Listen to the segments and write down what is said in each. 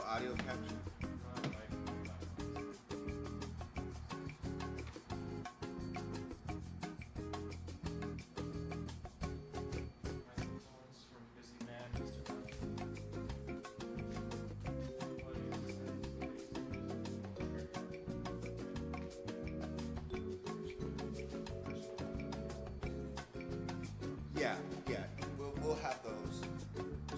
audio capture? Yeah, yeah. We'll have those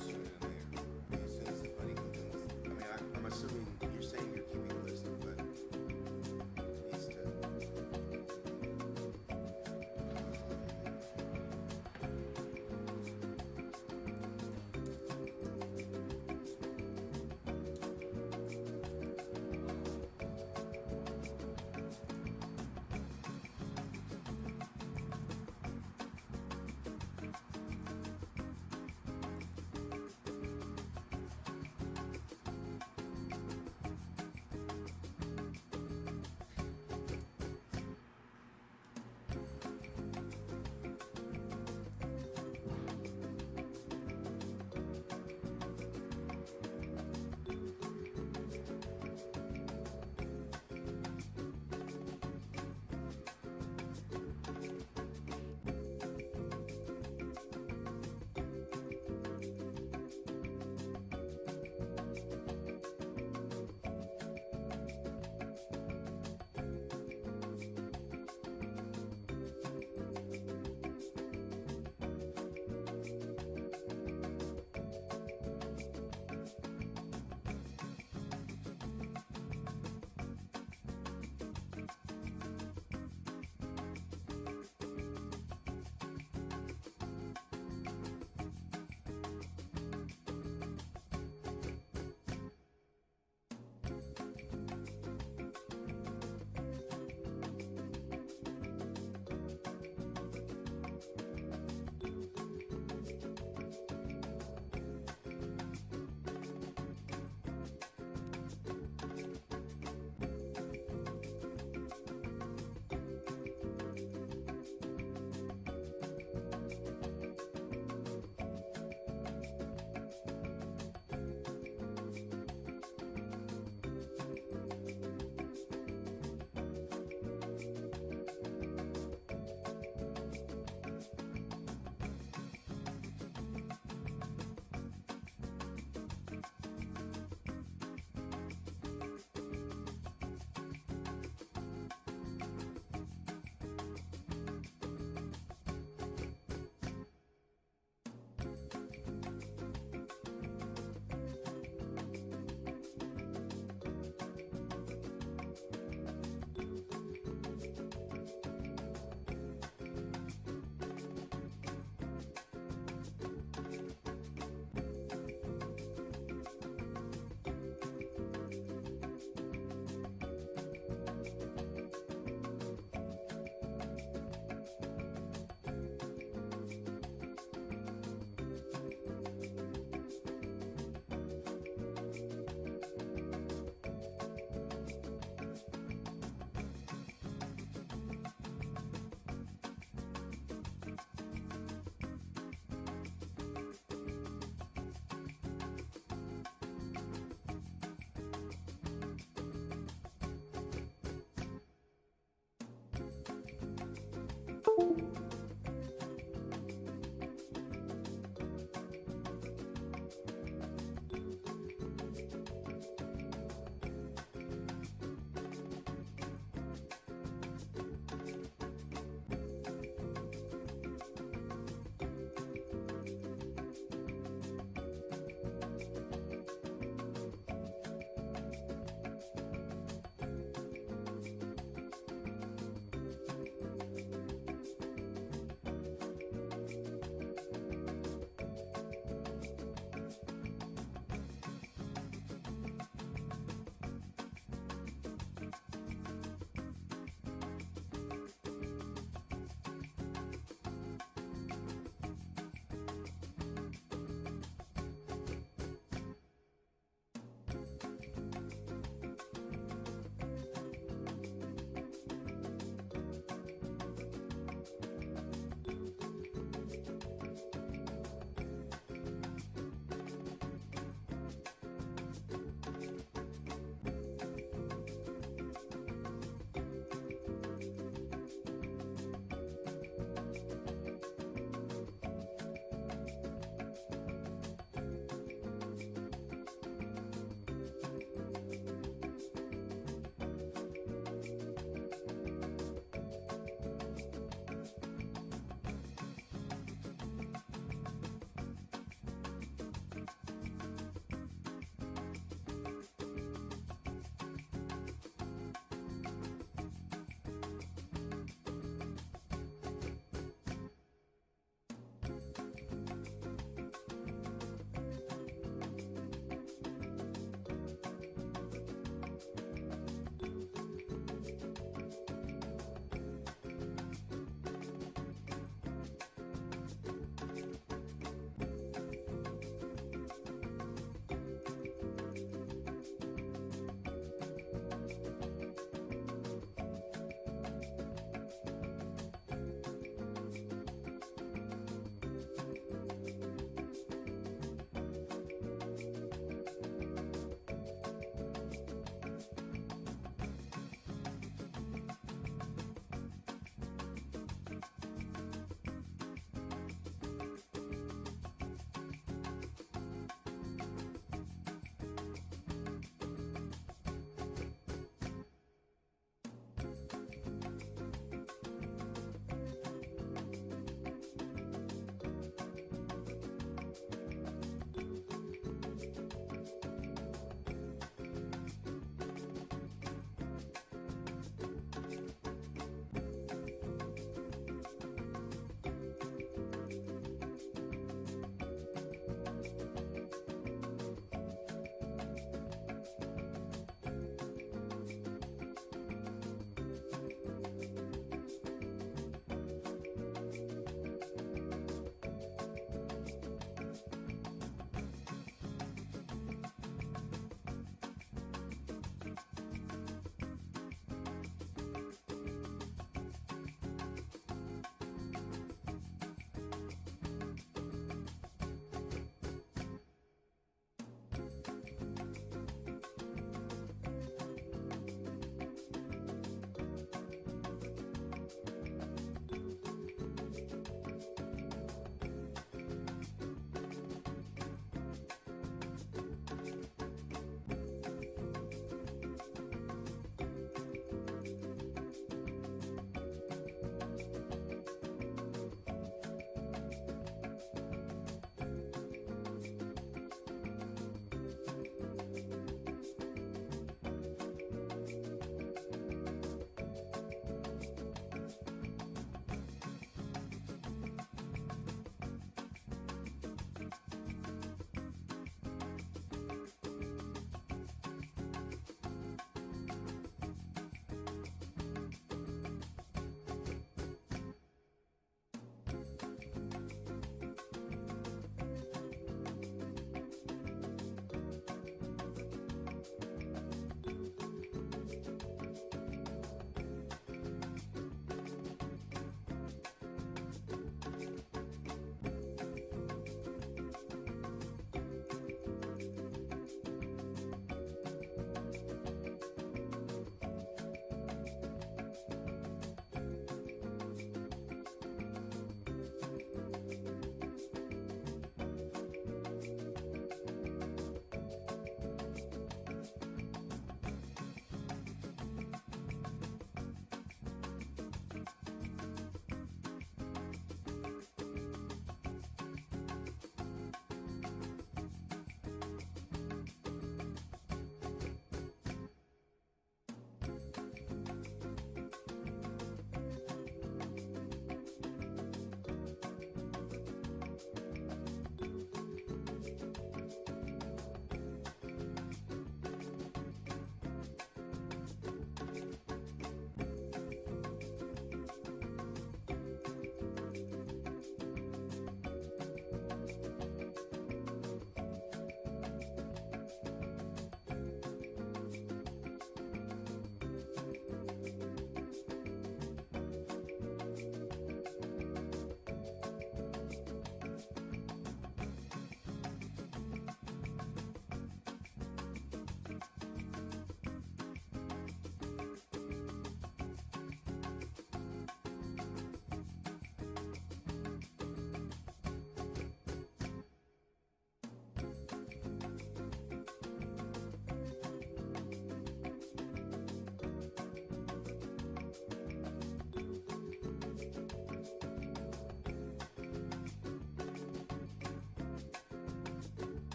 sooner than later. As soon as the buddy comes in. I mean, I'm assuming you're saying you're keeping a list, but needs to.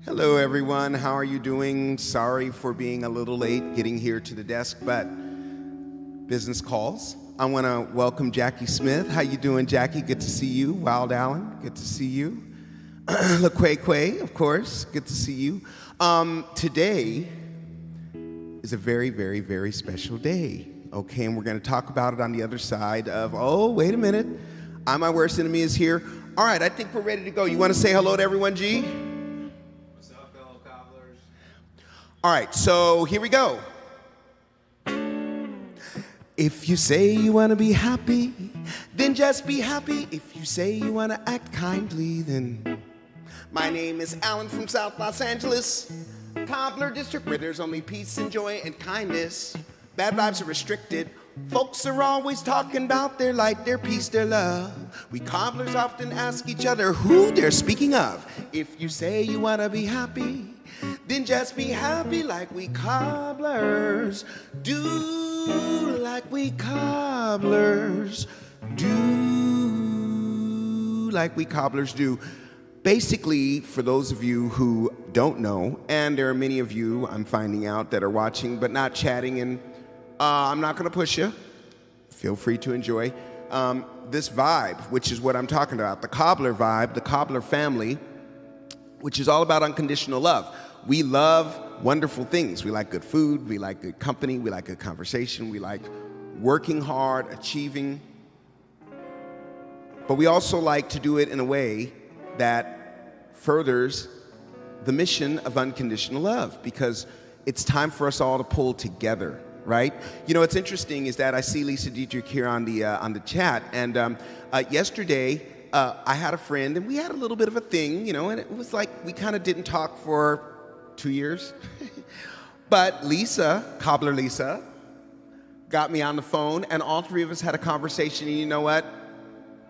Hello, everyone. How are you doing? Sorry for being a little late getting here to the desk, but business calls. I want to welcome Jackie Smith. How you doing, Jackie? Good to see you. Wild Allen, good to see you. LaQuay, of course, good to see you. Today is a very, very, very special day, okay? And we're going to talk about it on the other side of, oh, wait a minute. My worst enemy is here. All right, I think we're ready to go. You want to say hello to everyone, G? What's up, fellow cobblers? All right, so here we go. If you say you want to be happy, then just be happy. If you say you want to act kindly, then... My name is Alan from South Los Angeles, Cobbler District, where there's only peace and joy and kindness. Bad vibes are restricted. Folks are always talking about their light, their peace, their love. We cobblers often ask each other who they're speaking of. If you say you want to be happy, then just be happy like we cobblers do. Like we cobblers do. Like we cobblers do. Basically, for those of you who don't know, and there are many of you I'm finding out that are watching but not chatting, and I'm not going to push you. Feel free to enjoy this vibe, which is what I'm talking about. The cobbler vibe, the cobbler family, which is all about unconditional love. We love wonderful things. We like good food. We like good company. We like good conversation. We like working hard, achieving. But we also like to do it in a way that furthers the mission of unconditional love, because it's time for us all to pull together, right? You know, what's interesting is that I see Lisa Dietrich here on the chat, and yesterday I had a friend, and we had a little bit of a thing, you know, and it was like we kind of didn't talk for 2 years. But Lisa, Cobbler Lisa, got me on the phone, and all three of us had a conversation, and you know what?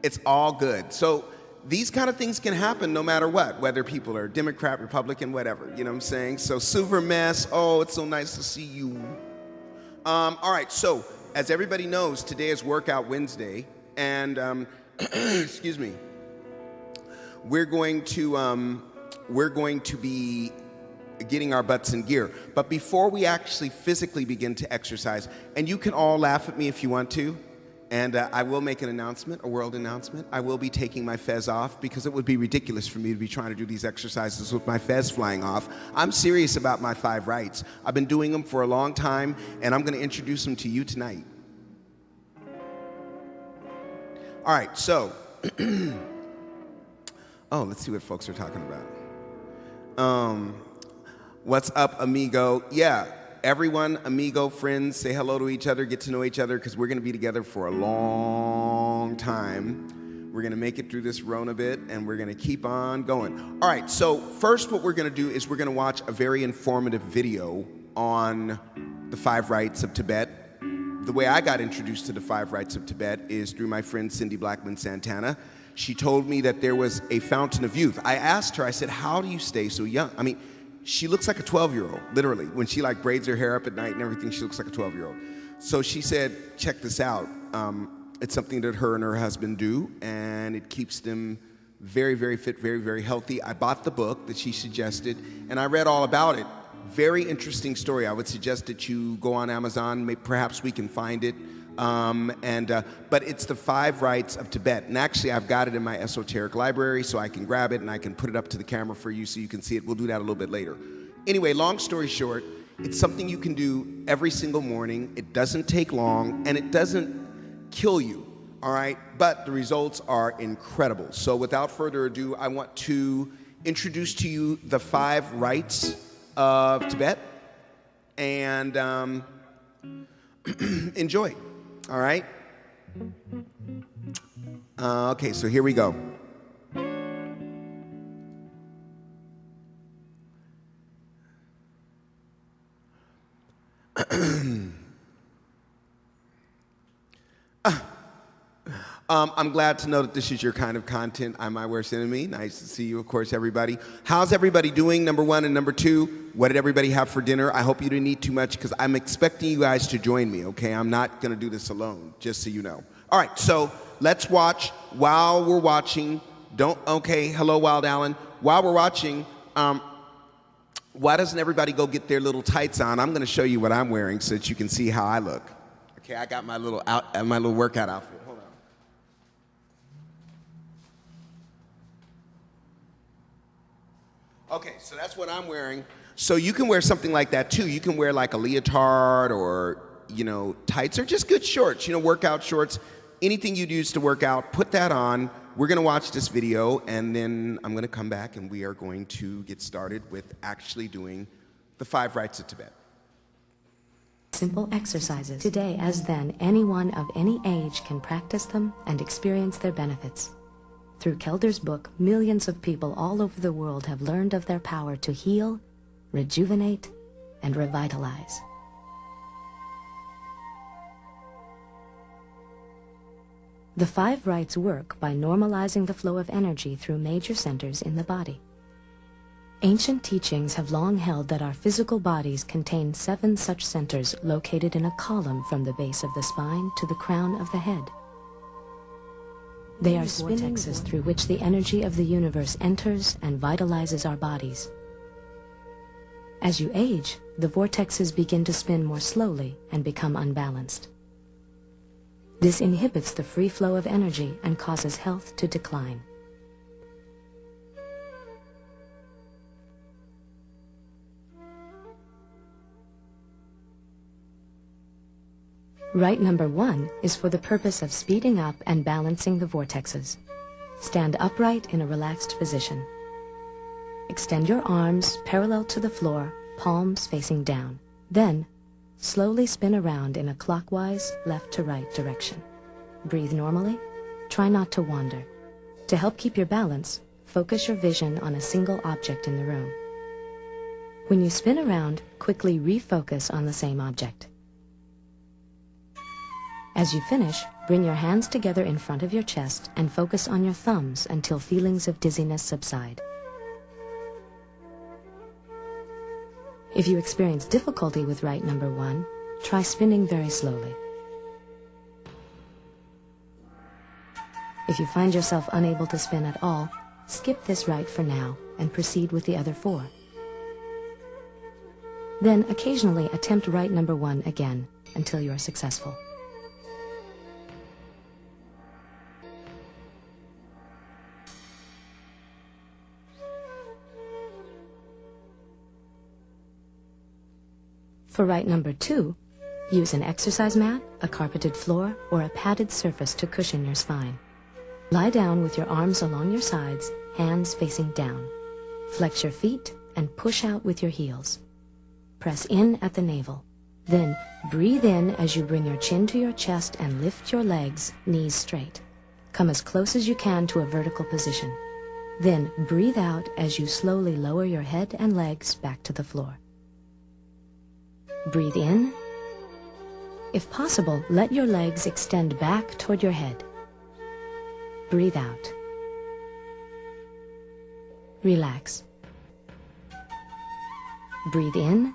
It's all good. So these kind of things can happen no matter what, whether people are Democrat, Republican, whatever, you know what I'm saying? So super mess, oh, it's so nice to see you. All right, so as everybody knows, today is Workout Wednesday, and excuse me, we're going to be getting our butts in gear. But before we actually physically begin to exercise, and you can all laugh at me if you want to, and I will make an announcement, a world announcement. I will be taking my fez off because it would be ridiculous for me to be trying to do these exercises with my fez flying off. I'm serious about my 5 rights. I've been doing them for a long time, and I'm going to introduce them to you tonight. All right, so, oh, let's see what folks are talking about. What's up, amigo? Yeah. Everyone, amigo, friends, say hello to each other, get to know each other, because we're going to be together for a long time. We're going to make it through this Rona bit, and we're going to keep on going. All right, so first what we're going to do is we're going to watch a very informative video on the 5 rights of Tibet. The way I got introduced to the 5 rights of Tibet is through my friend Cindy Blackman Santana. She told me that there was a fountain of youth. I asked her, I said, how do you stay so young? I mean, she looks like a 12-year-old, literally. When she like braids her hair up at night and everything, she looks like a 12-year-old. So she said, check this out. It's something that her and her husband do, and it keeps them very, very fit, very, very healthy. I bought the book that she suggested, and I read all about it. Very interesting story. I would suggest that you go on Amazon. Perhaps we can find it. But it's the 5 rights of Tibet. And actually, I've got it in my esoteric library, so I can grab it and I can put it up to the camera for you so you can see it. We'll do that a little bit later. Anyway, long story short, it's something you can do every single morning. It doesn't take long, and it doesn't kill you, all right? But the results are incredible. So without further ado, I want to introduce to you the 5 rights of Tibet, and enjoy. All right? Okay, so here we go. I'm glad to know that this is your kind of content. I'm my worst enemy. Nice to see you, of course, everybody. How's everybody doing, number 1, and number 2? What did everybody have for dinner? I hope you didn't eat too much, because I'm expecting you guys to join me, okay? I'm not going to do this alone, just so you know. All right, so let's watch. While we're watching, okay, hello, Wild Allen. While we're watching, why doesn't everybody go get their little tights on? I'm going to show you what I'm wearing so that you can see how I look. Okay, I got my little workout outfit. Hold on. Okay, so that's what I'm wearing. So you can wear something like that too. You can wear like a leotard or, you know, tights or just good shorts, you know, workout shorts. Anything you'd use to work out, put that on. We're going to watch this video, and then I'm going to come back, and we are going to get started with actually doing the 5 rites of Tibet. Simple exercises. Today, as then, anyone of any age can practice them and experience their benefits. Through Kelder's book, millions of people all over the world have learned of their power to heal, rejuvenate, and revitalize. The 5 rites work by normalizing the flow of energy through major centers in the body. Ancient teachings have long held that our physical bodies contain 7 such centers located in a column from the base of the spine to the crown of the head. They are vortexes through which the energy of the universe enters and vitalizes our bodies. As you age, the vortexes begin to spin more slowly and become unbalanced. This inhibits the free flow of energy and causes health to decline. Rite number 1 is for the purpose of speeding up and balancing the vortexes. Stand upright in a relaxed position. Extend your arms parallel to the floor, palms facing down. Then, slowly spin around in a clockwise, left to right direction. Breathe normally. Try not to wander. To help keep your balance, focus your vision on a single object in the room. When you spin around, quickly refocus on the same object. As you finish, bring your hands together in front of your chest and focus on your thumbs until feelings of dizziness subside. If you experience difficulty with rite number 1, try spinning very slowly. If you find yourself unable to spin at all, skip this rite for now and proceed with the other 4. Then occasionally attempt rite number 1 again until you are successful. For rite number 2, use an exercise mat, a carpeted floor, or a padded surface to cushion your spine. Lie down with your arms along your sides, hands facing down. Flex your feet and push out with your heels. Press in at the navel. Then breathe in as you bring your chin to your chest and lift your legs, knees straight. Come as close as you can to a vertical position. Then breathe out as you slowly lower your head and legs back to the floor. Breathe in. If possible, let your legs extend back toward your head. Breathe out. Relax. Breathe in.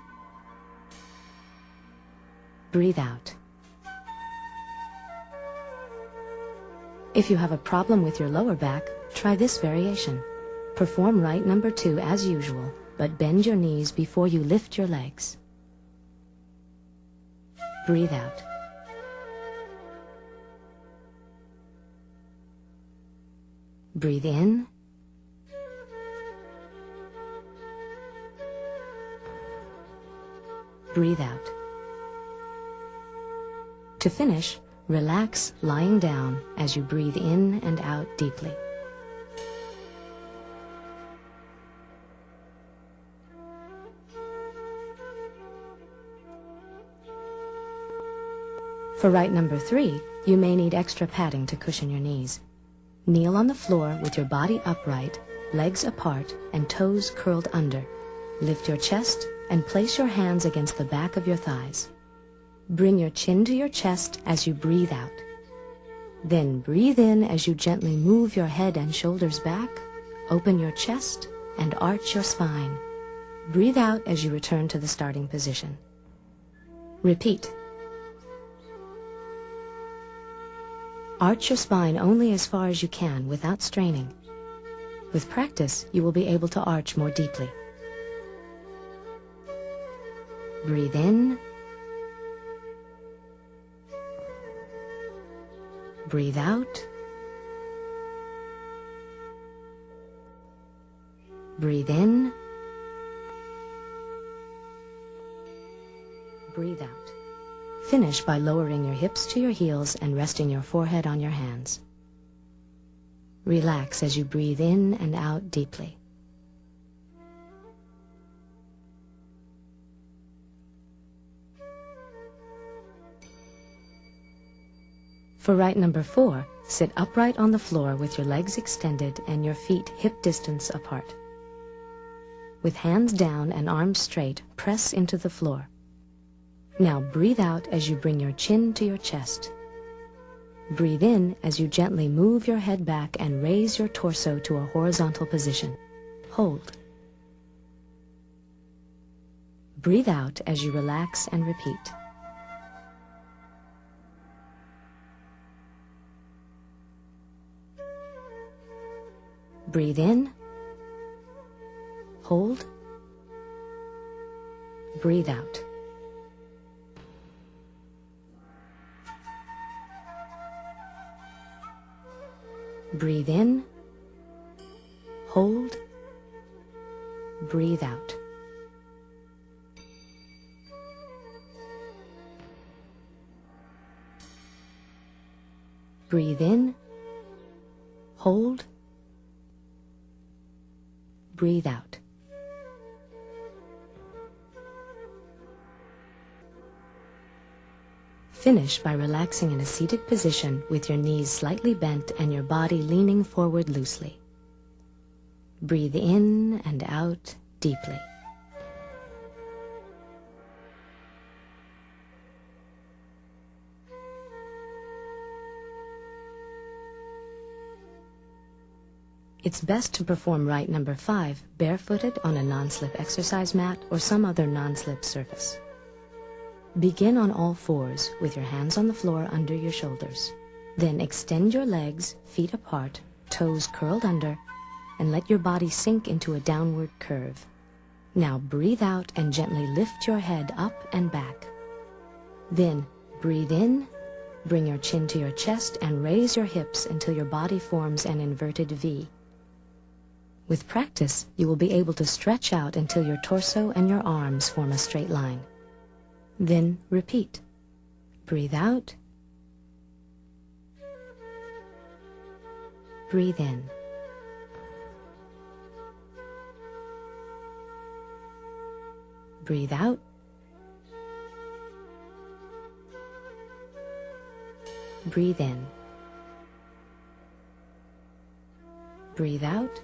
Breathe out. If you have a problem with your lower back, try this variation. Perform rite number 2 as usual, but bend your knees before you lift your legs. Breathe out. Breathe in. Breathe out. To finish, relax lying down as you breathe in and out deeply. For rite number 3, you may need extra padding to cushion your knees. Kneel on the floor with your body upright, legs apart, and toes curled under. Lift your chest and place your hands against the back of your thighs. Bring your chin to your chest as you breathe out. Then breathe in as you gently move your head and shoulders back, open your chest, and arch your spine. Breathe out as you return to the starting position. Repeat. Arch your spine only as far as you can without straining. With practice, you will be able to arch more deeply. Breathe in. Breathe out. Breathe in. Breathe out. Finish by lowering your hips to your heels and resting your forehead on your hands. Relax as you breathe in and out deeply. For right number 4, sit upright on the floor with your legs extended and your feet hip distance apart. With hands down and arms straight, press into the floor. Now breathe out as you bring your chin to your chest. Breathe in as you gently move your head back and raise your torso to a horizontal position. Hold. Breathe out as you relax and repeat. Breathe in. Hold. Breathe out. Breathe in. Hold. Breathe out. Breathe in. Hold. Breathe out. Finish by relaxing in a seated position with your knees slightly bent and your body leaning forward loosely. Breathe in and out deeply. It's best to perform right number 5 barefooted on a non-slip exercise mat or some other non-slip surface. Begin on all fours with your hands on the floor under your shoulders. Then extend your legs, feet apart, toes curled under, and let your body sink into a downward curve. Now breathe out and gently lift your head up and back. Then breathe in, bring your chin to your chest and raise your hips until your body forms an inverted V. With practice, you will be able to stretch out until your torso and your arms form a straight line. Then repeat. Breathe out. Breathe in. Breathe out. Breathe in. Breathe out.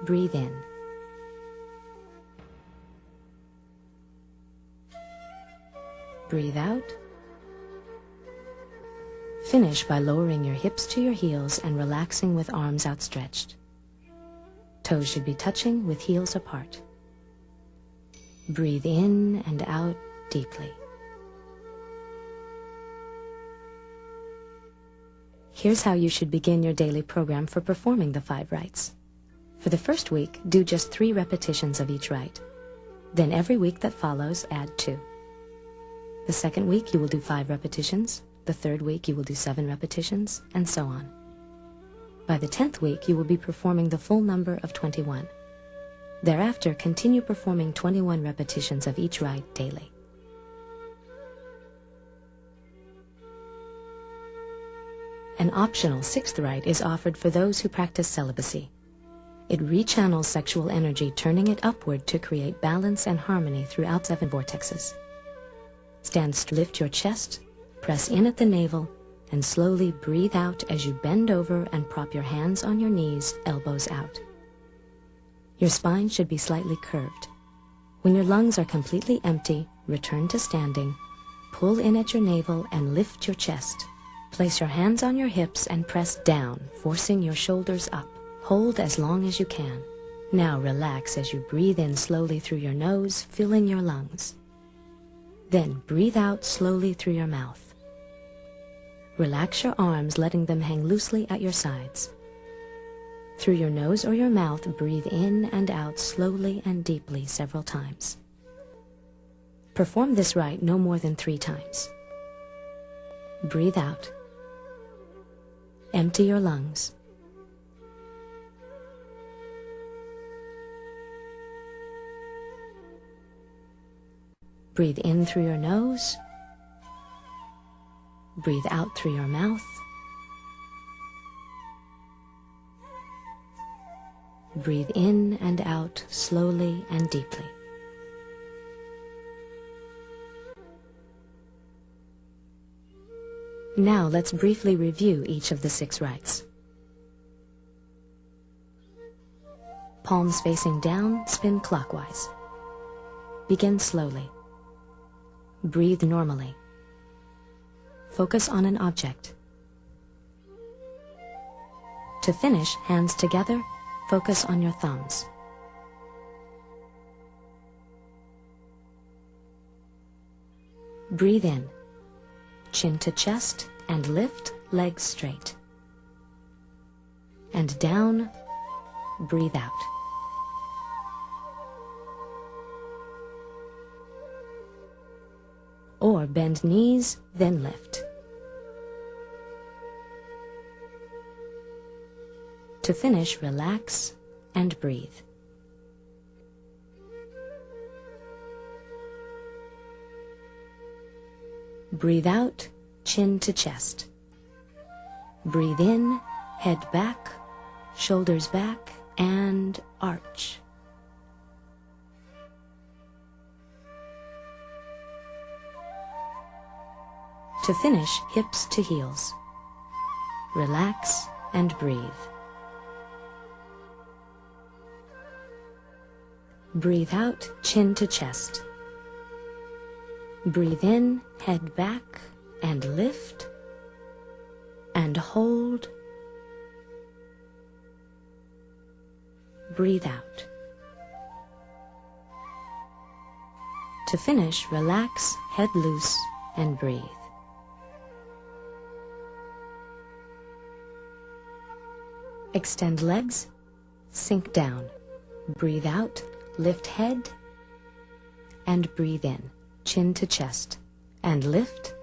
Breathe in. Breathe out. Finish by lowering your hips to your heels and relaxing with arms outstretched. Toes should be touching with heels apart. Breathe in and out deeply. Here's how you should begin your daily program for performing the 5 rites. For the first week, do just 3 repetitions of each rite. Then every week that follows, add 2. The second week, you will do 5 repetitions. The third week, you will do 7 repetitions, and so on. By the 10th week, you will be performing the full number of 21. Thereafter, continue performing 21 repetitions of each rite daily. An optional 6th rite is offered for those who practice celibacy. It rechannels sexual energy, turning it upward to create balance and harmony throughout 7 vortexes. Lift your chest, press in at the navel, and slowly breathe out as you bend over and prop your hands on your knees, elbows out. Your spine should be slightly curved. When your lungs are completely empty, return to standing, pull in at your navel and lift your chest. Place your hands on your hips and press down, forcing your shoulders up. Hold as long as you can. Now relax as you breathe in slowly through your nose, filling your lungs. Then breathe out slowly through your mouth. Relax your arms, letting them hang loosely at your sides. Through your nose or your mouth, breathe in and out slowly and deeply several times. Perform this rite no more than 3 times. Breathe out. Empty your lungs. Breathe in through your nose. Breathe out through your mouth. Breathe in and out slowly and deeply. Now let's briefly review each of the 6 rites. Palms facing down, spin clockwise. Begin slowly. Breathe normally. Focus on an object. To finish, hands together, focus on your thumbs. Breathe in, chin to chest, and lift, legs straight. And down, breathe out. Or bend knees, then lift. To finish, relax and breathe. Breathe out, chin to chest. Breathe in, head back, shoulders back, and arch. To finish, hips to heels. Relax and breathe. Breathe out, chin to chest. Breathe in, head back, and lift, and hold. Breathe out. To finish, relax, head loose, and breathe. Extend legs, sink down. Breathe out, lift head, and breathe in, chin to chest, and lift.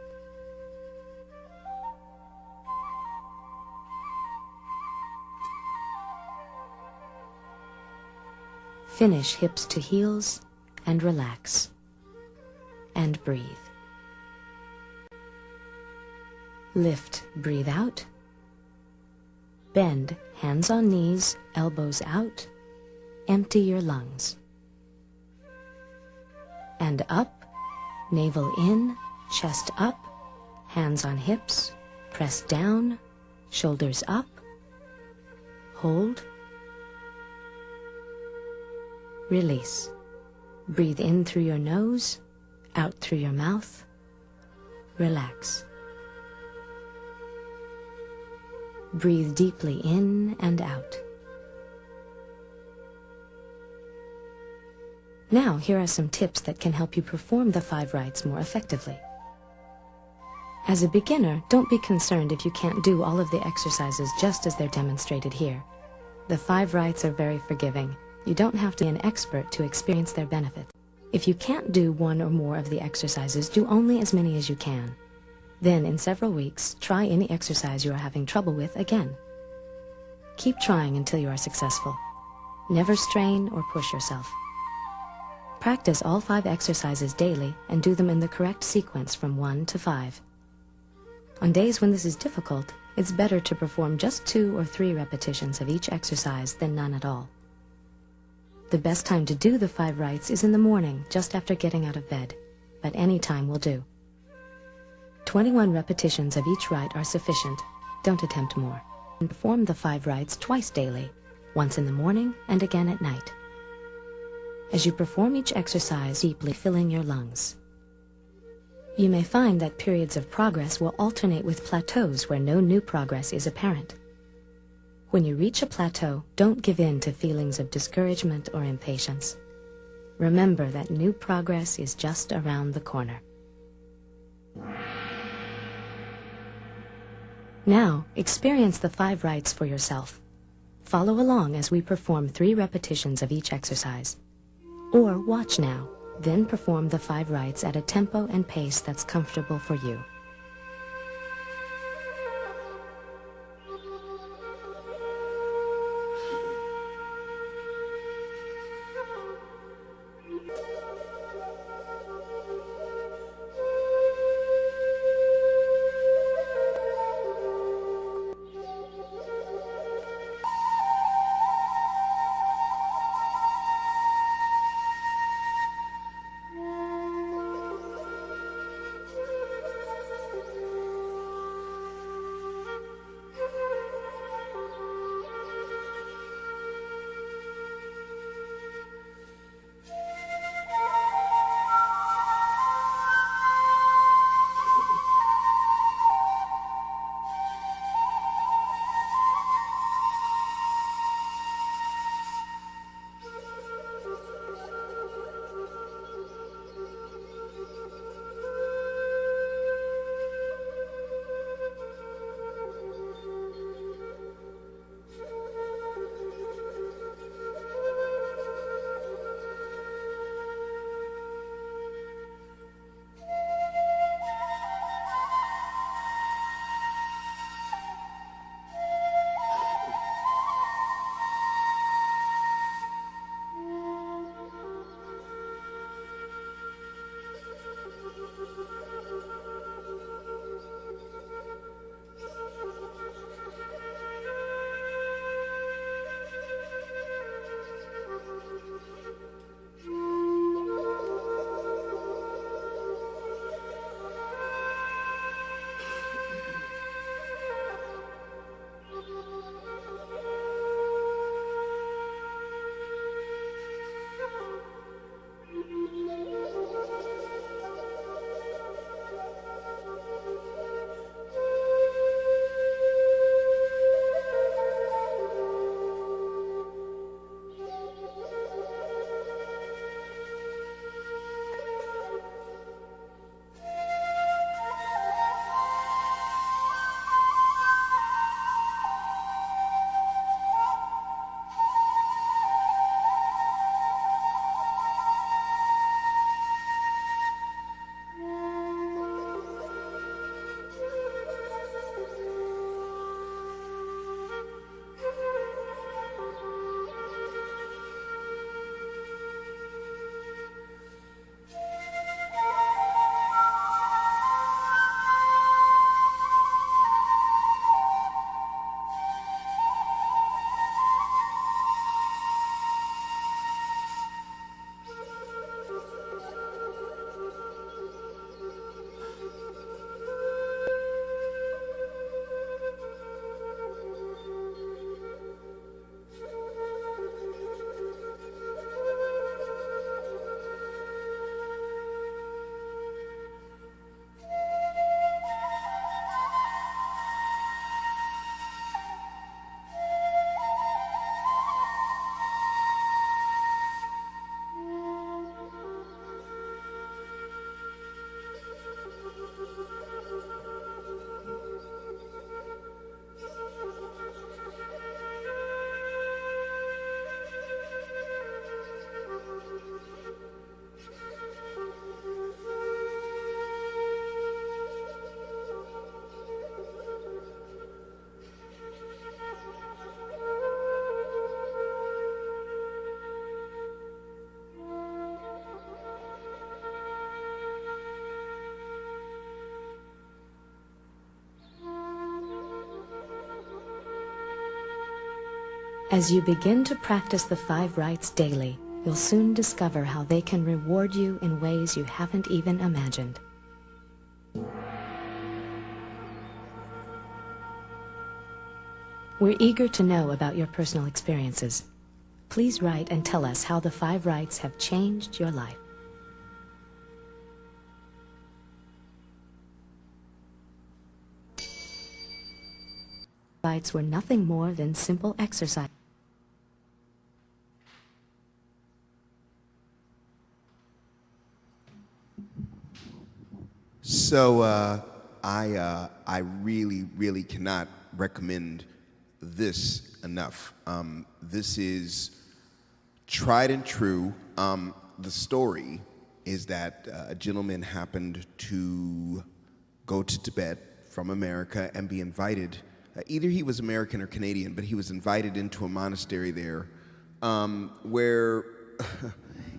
Finish hips to heels, and relax, and breathe. Lift, breathe out. Bend, hands on knees, elbows out. Empty your lungs. And up, navel in, chest up, hands on hips, press down, shoulders up. Hold. Release. Breathe in through your nose, out through your mouth. Relax. Breathe deeply in and out. Now, here are some tips that can help you perform the 5 rites more effectively. As a beginner, don't be concerned if you can't do all of the exercises just as they're demonstrated here. The 5 rites are very forgiving. You don't have to be an expert to experience their benefits. If you can't do one or more of the exercises, do only as many as you can. Then, in several weeks, try any exercise you are having trouble with again. Keep trying until you are successful. Never strain or push yourself. Practice all 5 exercises daily and do them in the correct sequence from 1 to 5. On days when this is difficult, it's better to perform just 2 or 3 repetitions of each exercise than none at all. The best time to do the 5 rites is in the morning, just after getting out of bed, but any time will do. 21 repetitions of each rite are sufficient. Don't attempt more. And perform the 5 rites twice daily, once in the morning and again at night. As you perform each exercise, deeply filling your lungs. You may find that periods of progress will alternate with plateaus where no new progress is apparent. When you reach a plateau, don't give in to feelings of discouragement or impatience. Remember that new progress is just around the corner. Now, experience the 5 rites for yourself. Follow along as we perform 3 repetitions of each exercise. Or watch now, then perform the 5 rights at a tempo and pace that's comfortable for you. As you begin to practice the 5 rights daily, you'll soon discover how they can reward you in ways you haven't even imagined. We're eager to know about your personal experiences. Please write and tell us how the 5 rights have changed your life. Rights were nothing more than simple exercise. So I really cannot recommend this enough. This is tried and true. The story is that a gentleman happened to go to Tibet from America and be invited. Either he was American or Canadian, but he was invited into a monastery there where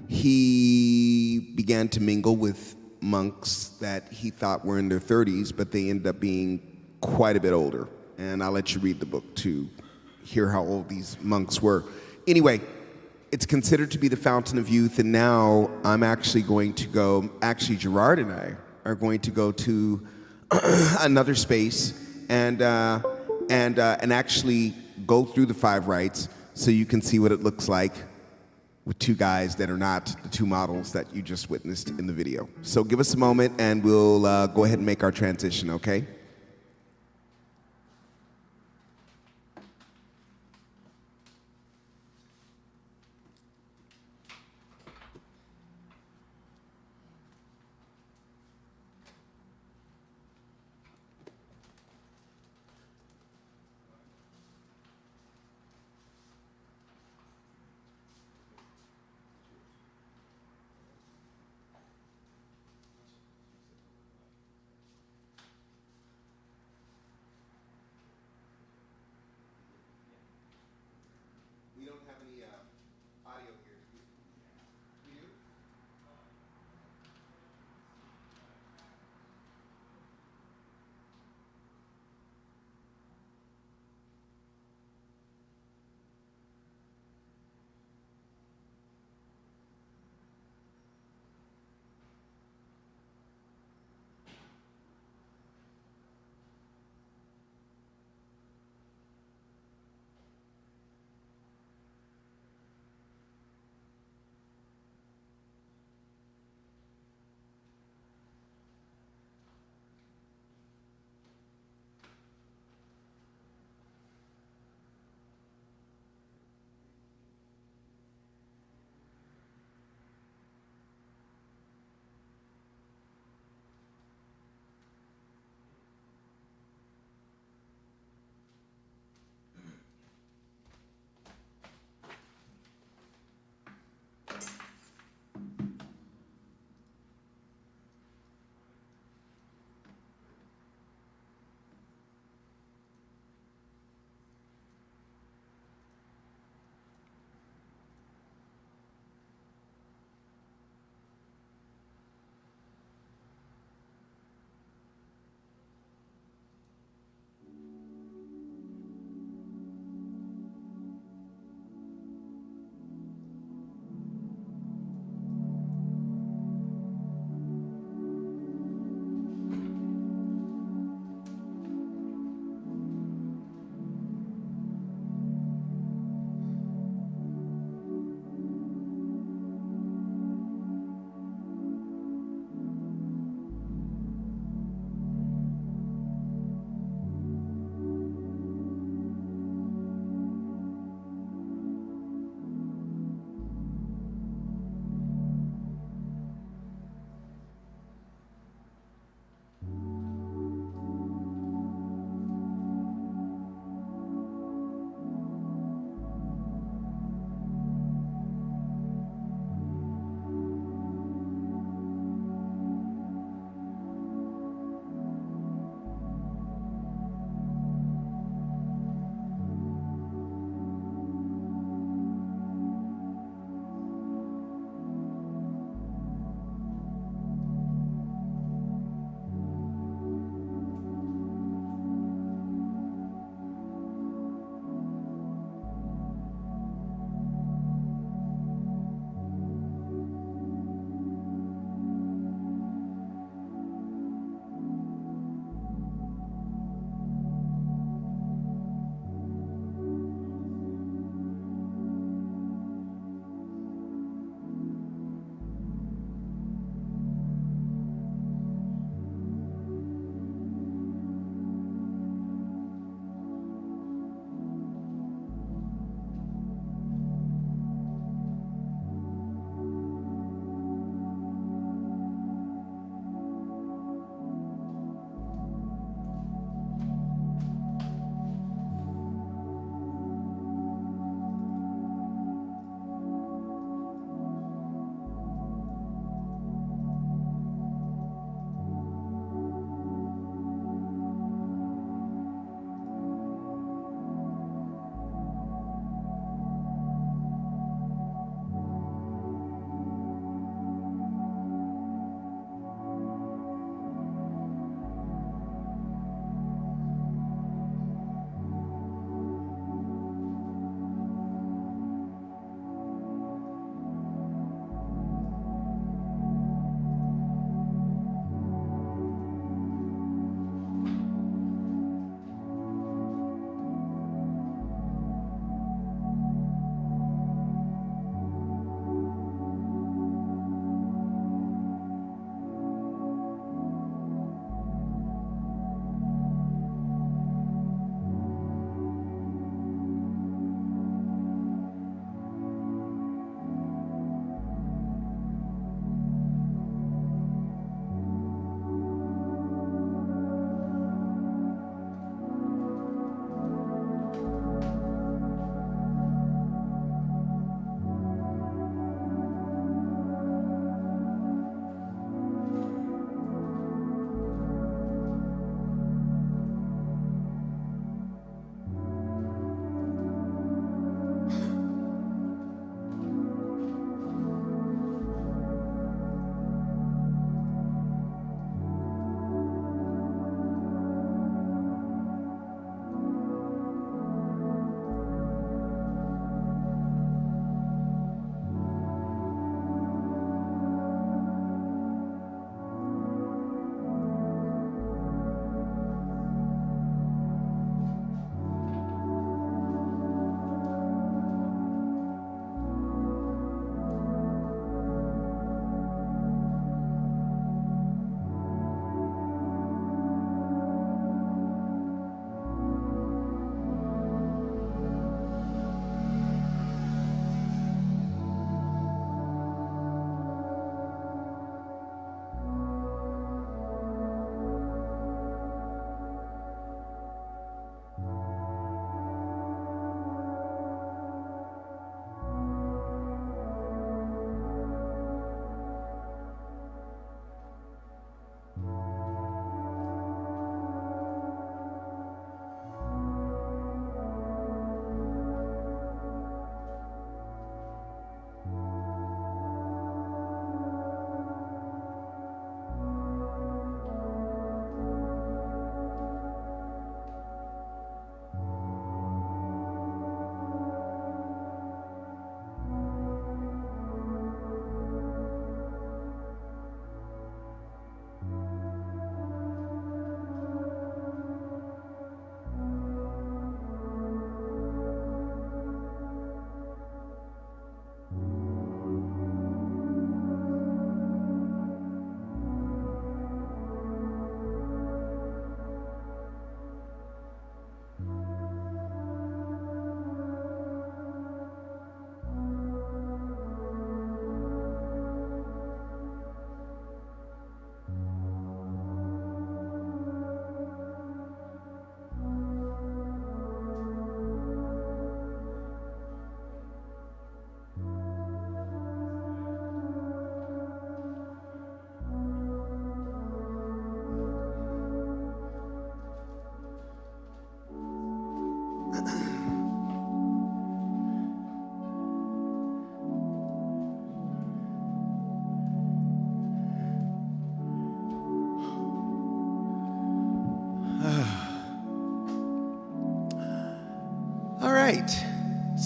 he began to mingle with monks that he thought were in their 30s, but they ended up being quite a bit older. And I'll let you read the book to hear how old these monks were. Anyway, it's considered to be the fountain of youth, and now I'm actually going to go, actually Gerard and I are going to go to another space and actually go through the 5 rites so you can see what it looks like with 2 guys that are not the 2 models that you just witnessed in the video. So give us a moment and we'll go ahead and make our transition, okay?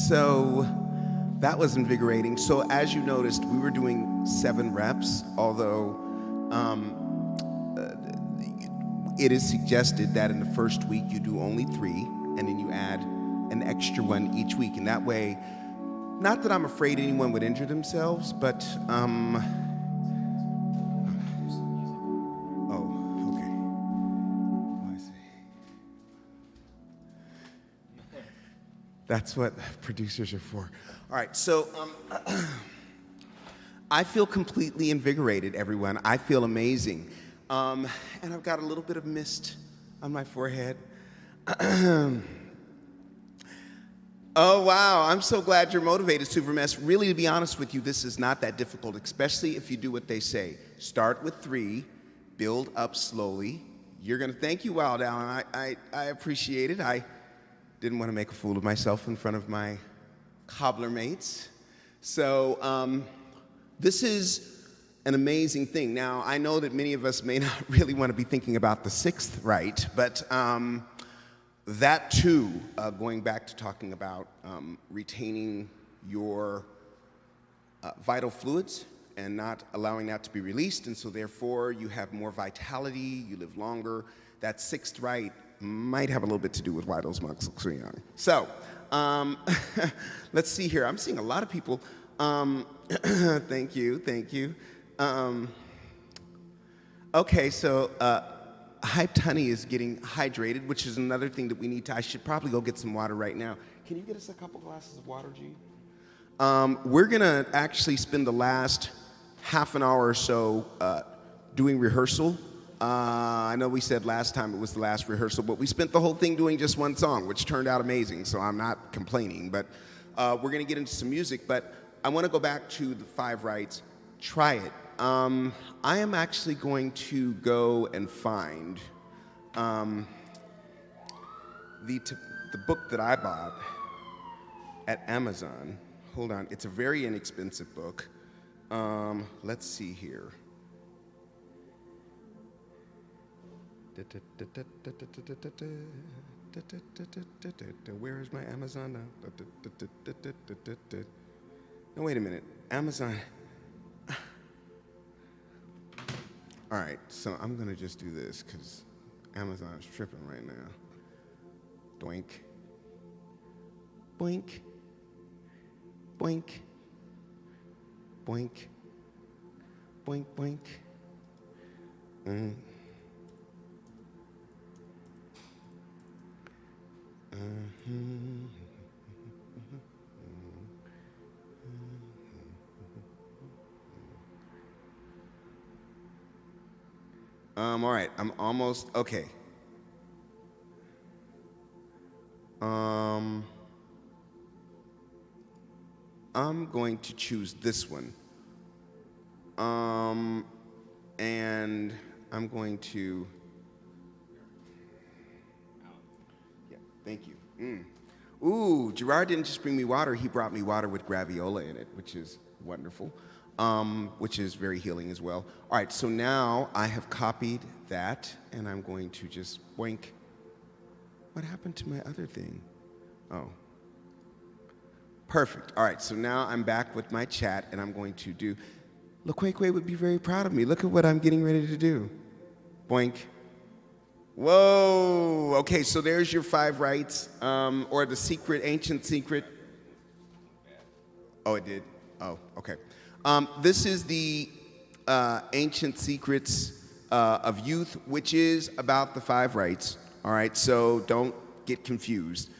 So that was invigorating. So as you noticed, we were doing 7 reps, although it is suggested that in the first week you do only 3, and then you add an extra one each week. And that way, not that I'm afraid anyone would injure themselves, but oh, okay. Oh, I see. That's what producers are for. All right, so I feel completely invigorated, everyone. I feel amazing. And I've got a little bit of mist on my forehead. Oh, wow, I'm so glad you're motivated, Supermess. Really, to be honest with you, this is not that difficult, especially if you do what they say. Start with 3, build up slowly. You're gonna, thank you, Wild Allen. I appreciate it. I didn't want to make a fool of myself in front of my cobbler mates. So this is an amazing thing. Now, I know that many of us may not really want to be thinking about the 6th right, but that too, going back to talking about retaining your vital fluids and not allowing that to be released, and so therefore you have more vitality, you live longer. That 6th right might have a little bit to do with why those monks look so young. So, let's see here. I'm seeing a lot of people. Thank you, thank you. Okay, so Hyped Honey is getting hydrated, which is another thing that we need to, I should probably go get some water right now. Can you get us a couple glasses of water, G? We're gonna actually spend the last half an hour or so doing rehearsal. I know we said last time it was the last rehearsal, but we spent the whole thing doing just one song, which turned out amazing, so I'm not complaining. But we're gonna get into some music, but I wanna go back to the 5 rights. Try it. I am actually going to go and find the book that I bought at Amazon. Hold on, it's a very inexpensive book. Let's see here. Where is my Amazon now? No, wait a minute. Amazon. All right, so I'm gonna just do this because Amazon is tripping right now. Doink. Boink. Boink. Boink. Boink, boink. All right, I'm almost, okay. I'm going to choose this one. And I'm going to, yeah, thank you. Ooh, Gerard didn't just bring me water, he brought me water with graviola in it, which is wonderful. Which is very healing as well. All right, so now I have copied that, and I'm going to just boink. What happened to my other thing? Oh. Perfect. All right, so now I'm back with my chat, and I'm going to do, LaQuaque would be very proud of me. Look at what I'm getting ready to do. Boink. Whoa. Okay, so there's your 5 rights, or the secret, ancient secret. Oh, it did? Oh, okay. This is the Ancient Secrets of Youth, which is about the 5 rights. All right, so don't get confused.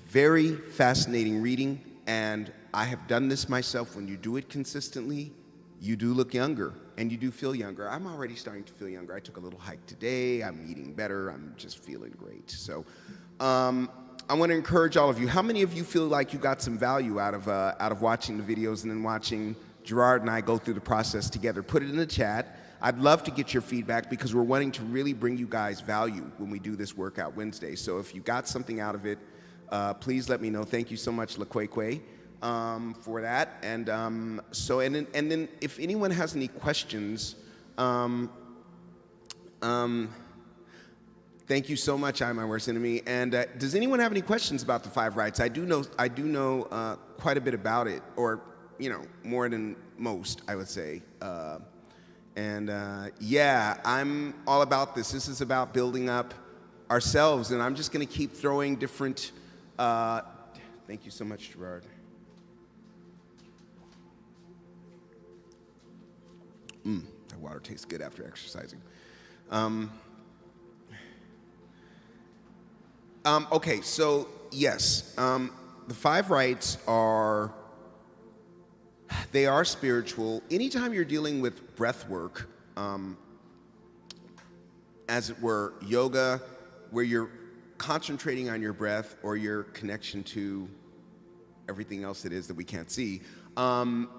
Very fascinating reading, and I have done this myself. When you do it consistently, you do look younger, and you do feel younger. I'm already starting to feel younger. I took a little hike today. I'm eating better. I'm just feeling great. So I want to encourage all of you. How many of you feel like you got some value out of watching the videos and then watching Gerard and I go through the process together? Put it in the chat. I'd love to get your feedback because we're wanting to really bring you guys value when we do this workout Wednesday. So if you got something out of it, please let me know. Thank you so much, LaQuaque, for that. And then if anyone has any questions, Thank you so much, I'm my worst enemy. And does anyone have any questions about the 5 rights? I do know quite a bit about it, or more than most, I would say. Yeah, I'm all about this. This is about building up ourselves, and I'm just going to keep throwing different. Thank you so much, Gerard. That water tastes good after exercising. Okay, so yes, the 5 rights are spiritual. Anytime you're dealing with breath work, as it were, yoga, where you're concentrating on your breath or your connection to everything else it is that we can't see,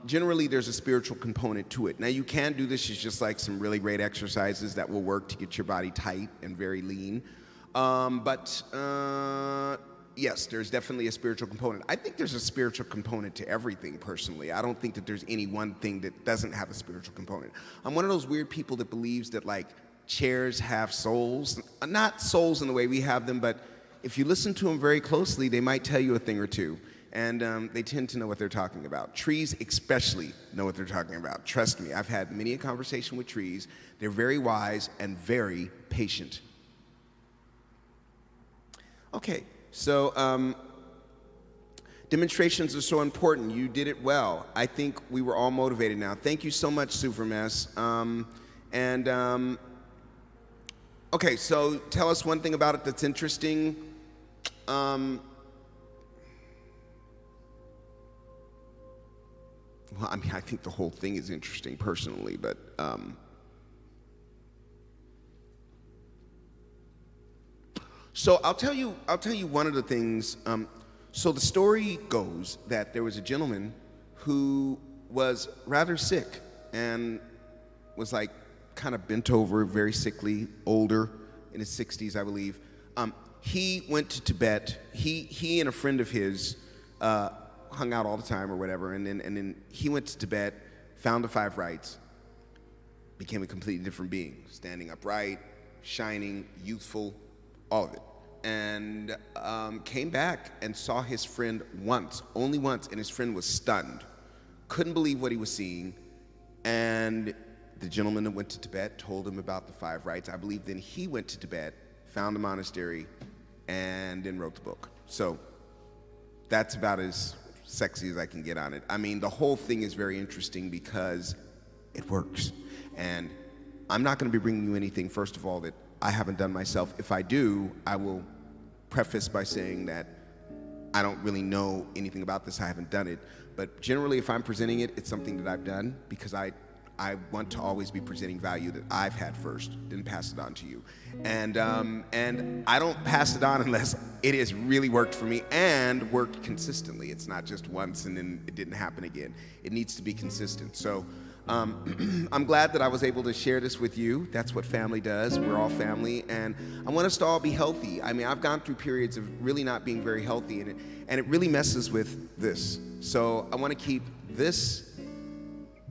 generally there's a spiritual component to it. Now you can do this, it's just like some really great exercises that will work to get your body tight and very lean. Yes, there's definitely a spiritual component. I think there's a spiritual component to everything, personally. I don't think that there's any one thing that doesn't have a spiritual component. I'm one of those weird people that believes that, like, chairs have souls. Not souls in the way we have them, but if you listen to them very closely, they might tell you a thing or two. And they tend to know what they're talking about. Trees especially know what they're talking about. Trust me, I've had many a conversation with trees. They're very wise and very patient. Okay, so demonstrations are so important. You did it well. I think we were all motivated now. Thank you so much, Supermess. Okay, so tell us one thing about it that's interesting. Well, I mean, I think the whole thing is interesting personally, but so I'll tell you one of the things. So the story goes that there was a gentleman who was rather sick and was like kind of bent over, very sickly, older, in his 60s, I believe. He went to Tibet. He and a friend of his hung out all the time or whatever, and then he went to Tibet, found the 5 rights, became a completely different being, standing upright, shining, youthful, all of it. And came back and saw his friend once, only once, and his friend was stunned. Couldn't believe what he was seeing. And the gentleman that went to Tibet told him about the 5 rights. I believe then he went to Tibet, found a monastery, and then wrote the book. So that's about as sexy as I can get on it. I mean, the whole thing is very interesting because it works. And I'm not going to be bringing you anything, first of all, that I haven't done myself. If I do, I will preface by saying that I don't really know anything about this. I haven't done it. But generally, if I'm presenting it, it's something that I've done because I want to always be presenting value that I've had first, then pass it on to you. And I don't pass it on unless it has really worked for me and worked consistently. It's not just once and then it didn't happen again. It needs to be consistent. So I'm glad that I was able to share this with you. That's what family does. We're all family, and I want us to all be healthy. I mean, I've gone through periods of really not being very healthy, and it really messes with this. So I want to keep this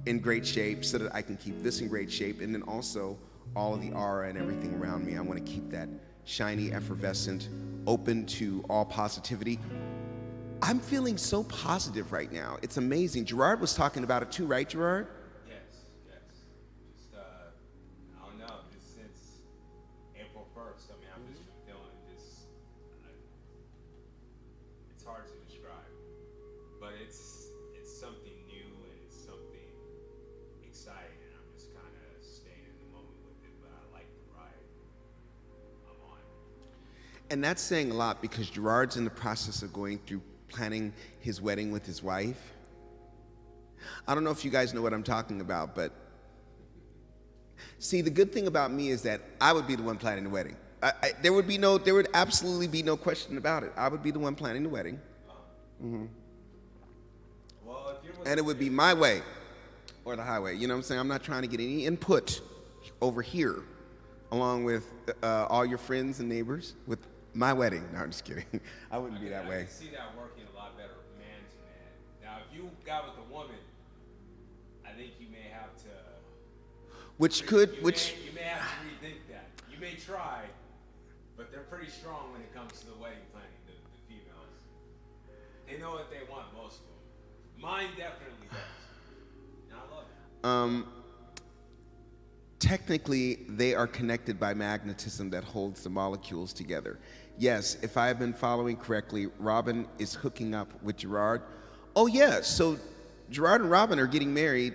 in great shape so that I can keep this in great shape, and then also all of the aura and everything around me. I want to keep that shiny, effervescent, open to all positivity. I'm feeling so positive right now. It's amazing. Gerard was talking about it too, right, Gerard? And that's saying a lot because Gerard's in the process of going through planning his wedding with his wife. I don't know if you guys know what I'm talking about, but see, the good thing about me is that I would be the one planning the wedding. There would absolutely be no question about it. I would be the one planning the wedding. Mm-hmm. Well, and it would be my way or the highway. You know what I'm saying? I'm not trying to get any input over here, along with all your friends and neighbors with my wedding. No, I'm just kidding. I wouldn't be that way. I can see that working a lot better man to man. Now, if you got with a woman, I think you may have to. You may have to rethink that. You may try, But they're pretty strong when it comes to the wedding planning, the females. They know what they want, most of them. Mine definitely does. And I love it. Technically, they are connected by magnetism that holds the molecules together. Yes, if I have been following correctly, Robin is hooking up with Gerard. Oh yeah, so Gerard and Robin are getting married,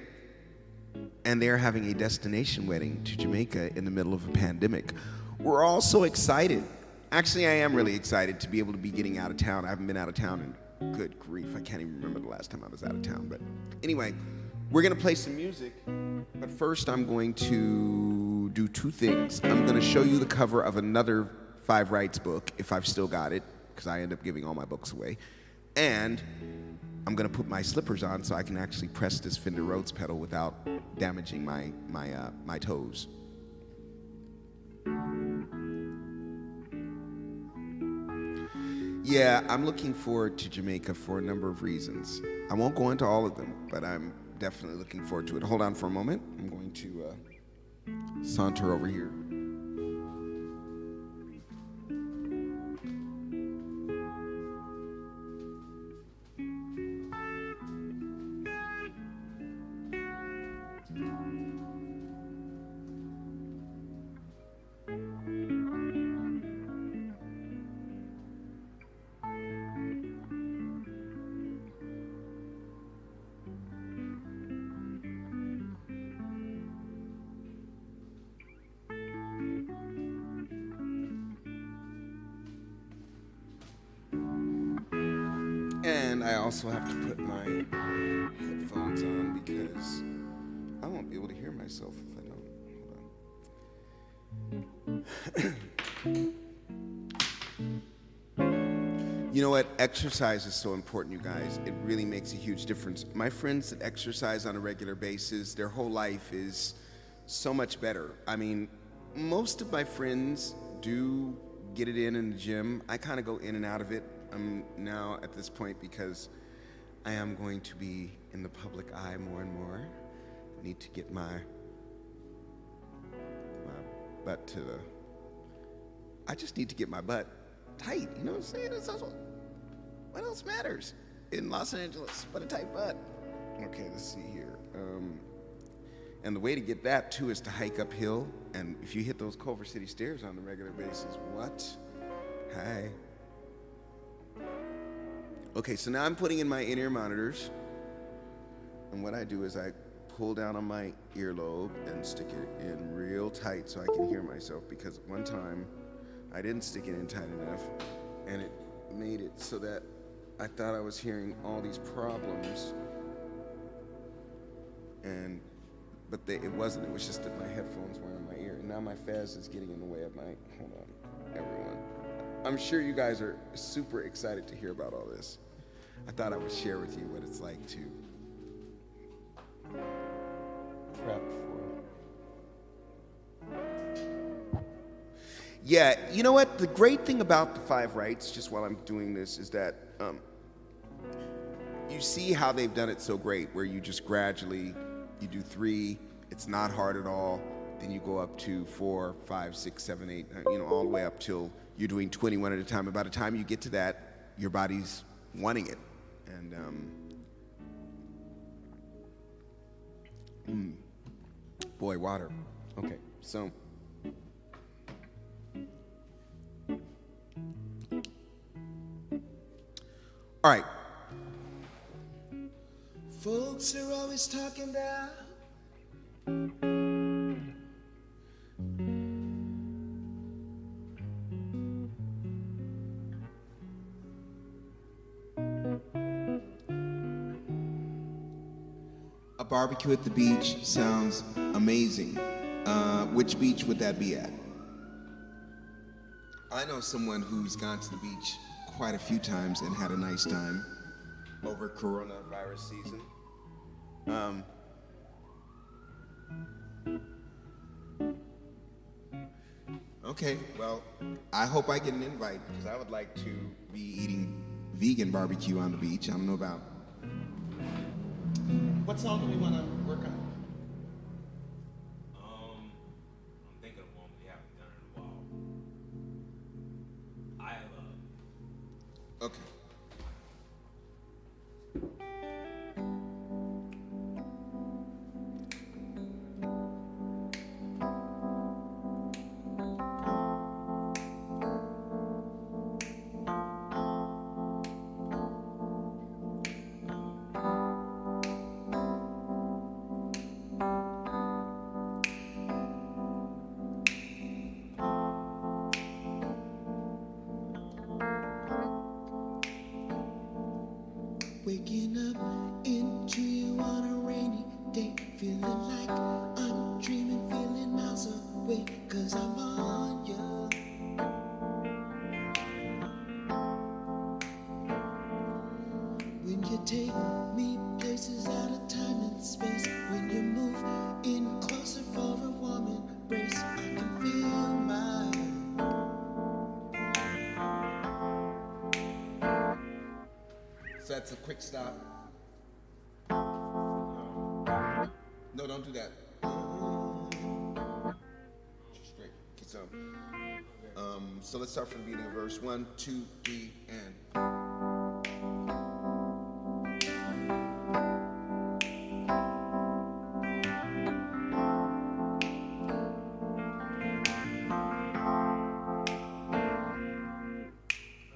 and they're having a destination wedding to Jamaica in the middle of a pandemic. We're all so excited. Actually, I am really excited to be able to be getting out of town. I haven't been out of town in, good grief, I can't even remember the last time I was out of town. But anyway, we're gonna play some music, but first I'm going to do two things. I'm gonna show you the cover of another Five Rights book, if I've still got it, because I end up giving all my books away. And I'm gonna put my slippers on so I can actually press this Fender Rhodes pedal without damaging my toes. Yeah, I'm looking forward to Jamaica for a number of reasons. I won't go into all of them, but I'm definitely looking forward to it. Hold on for a moment. I'm going to saunter over here. And I also have to put my headphones on because I won't be able to hear myself if I don't. Hold on. You know what? Exercise is so important, you guys. It really makes a huge difference. My friends that exercise on a regular basis, their whole life is so much better. I mean, most of my friends do get it in the gym. I kind of go in and out of it. I'm now at this point because I am going to be in the public eye more and more. I need to get my butt to the... I just need to get my butt tight, you know what I'm saying? It's also, what else matters in Los Angeles but a tight butt? Okay, let's see here. And the way to get that too is to hike uphill, and if you hit those Culver City stairs on a regular basis, what? Hi. Okay, so now I'm putting in my in-ear monitors, and what I do is I pull down on my earlobe and stick it in real tight so I can hear myself, because one time I didn't stick it in tight enough, and it made it so that I thought I was hearing all these problems, but it wasn't. It was just that my headphones were in my ear, and now my fez is getting in the way of my, hold on, everyone. I'm sure you guys are super excited to hear about all this. I thought I would share with you what it's like to prep for. Yeah, you know what? The great thing about the Five Rights, just while I'm doing this, is that you see how they've done it so great, where you just gradually, you do 3, it's not hard at all, then you go up to 4, 5, 6, 7, 8, all the way up till you're doing 21 at a time. And by the time you get to that, your body's wanting it. And boy, water. Okay, so all right. Folks are always talking about a barbecue at the beach. Sounds amazing. Which beach would that be at? I know someone who's gone to the beach quite a few times and had a nice time over coronavirus season. Okay, well, I hope I get an invite because I would like to be eating vegan barbecue on the beach. I don't know about... What song do we want to work on? I'm thinking of one we haven't done in a while. into you on a rainy day, feeling like I'm dreaming, feeling miles away, 'cause I'm on you. When you take me places out of time and space, when you move in closer for a warm embrace, I can feel my. So that's a quick stop. No, don't do that. Straight. So let's start from the beginning of verse 1, 2, 3, and.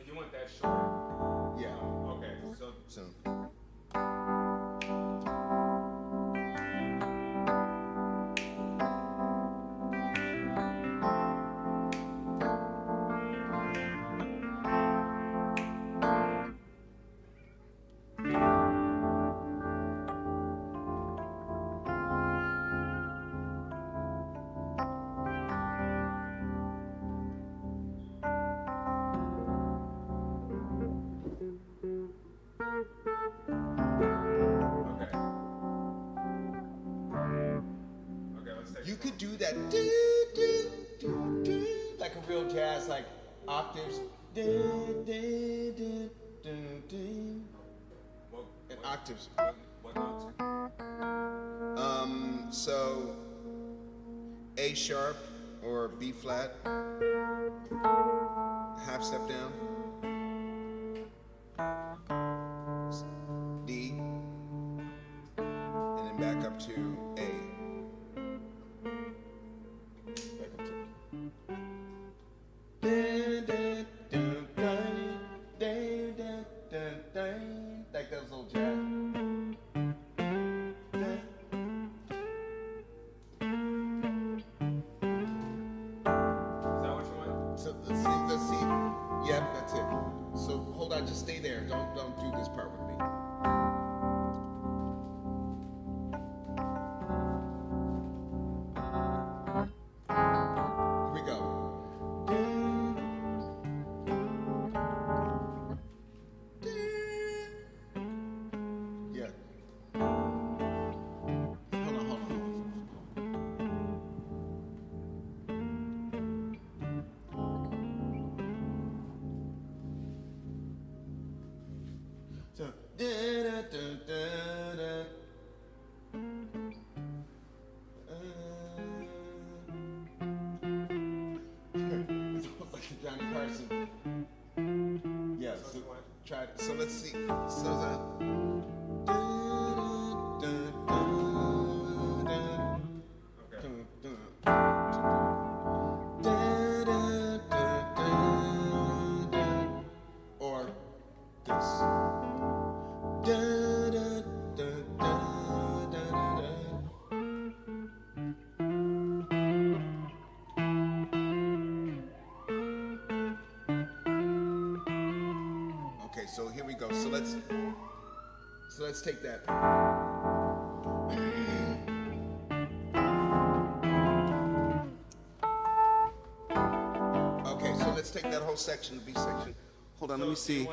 You want that short? Yeah. Okay, So. You could do that do do do do like a real jazz, like octaves. Do do do do do. And octaves. What octave? So A sharp or B flat, half step down, D, and then back up to A. Back up to like that was little jazz. So let's see. Yep, that's it. So hold on, just stay there. Don't do this part with me. Here we go. Yeah. Hold on. So, it's almost like the Johnny Carson. Yeah, so try it. So let's see. So or this. Okay, so here we go. So let's take that. Okay, so let's take that whole section, the B section. Hold on, let me see.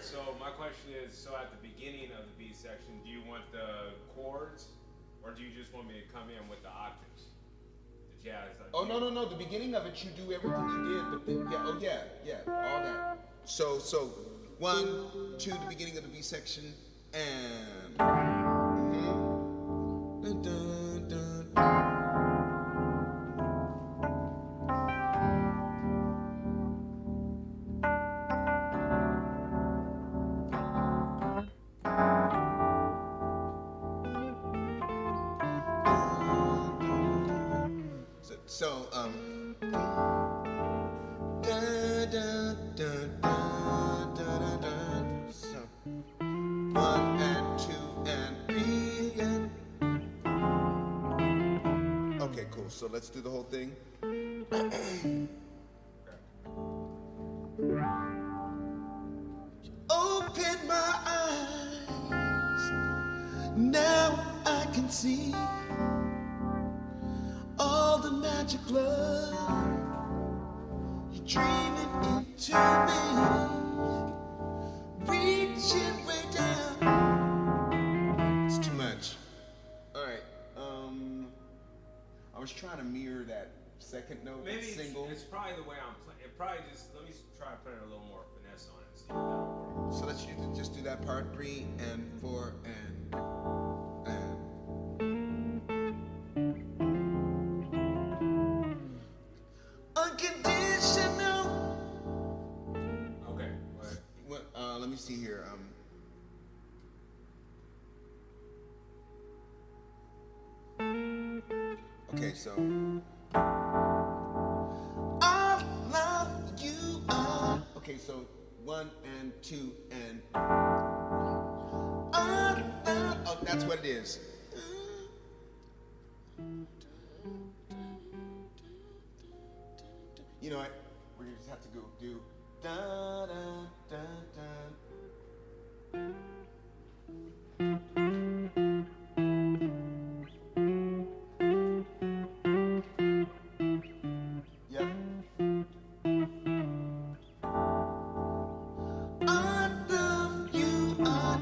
So my question is, so at the beginning of the B section, do you want the chords, or do you just want me to come in with the octaves? The jazz. Oh, no. The beginning of it, you do everything you did, but yeah, all that. So 1, 2, the beginning of the B section, and. Dun, dun, dun. So, so 1 and 2 and 3 and. Okay, cool. So let's do the whole thing. Open my eyes. Now I can see all the magic love you're dreaming into me, reaching way down. It's too much. All right. I was trying to mirror that second note, Maybe that single. it's probably the way I'm playing. It probably just let me try to put a little more finesse on it and see if that'll work. So let's just do that part 3 and 4 and. Unconditional. Okay. Go ahead. What? Let me see here. Okay, so. I love you. Okay, so 1 and 2 and. Oh, that's what it is. You know what? We're gonna just have to go do da da da da. Yep. I love you. No,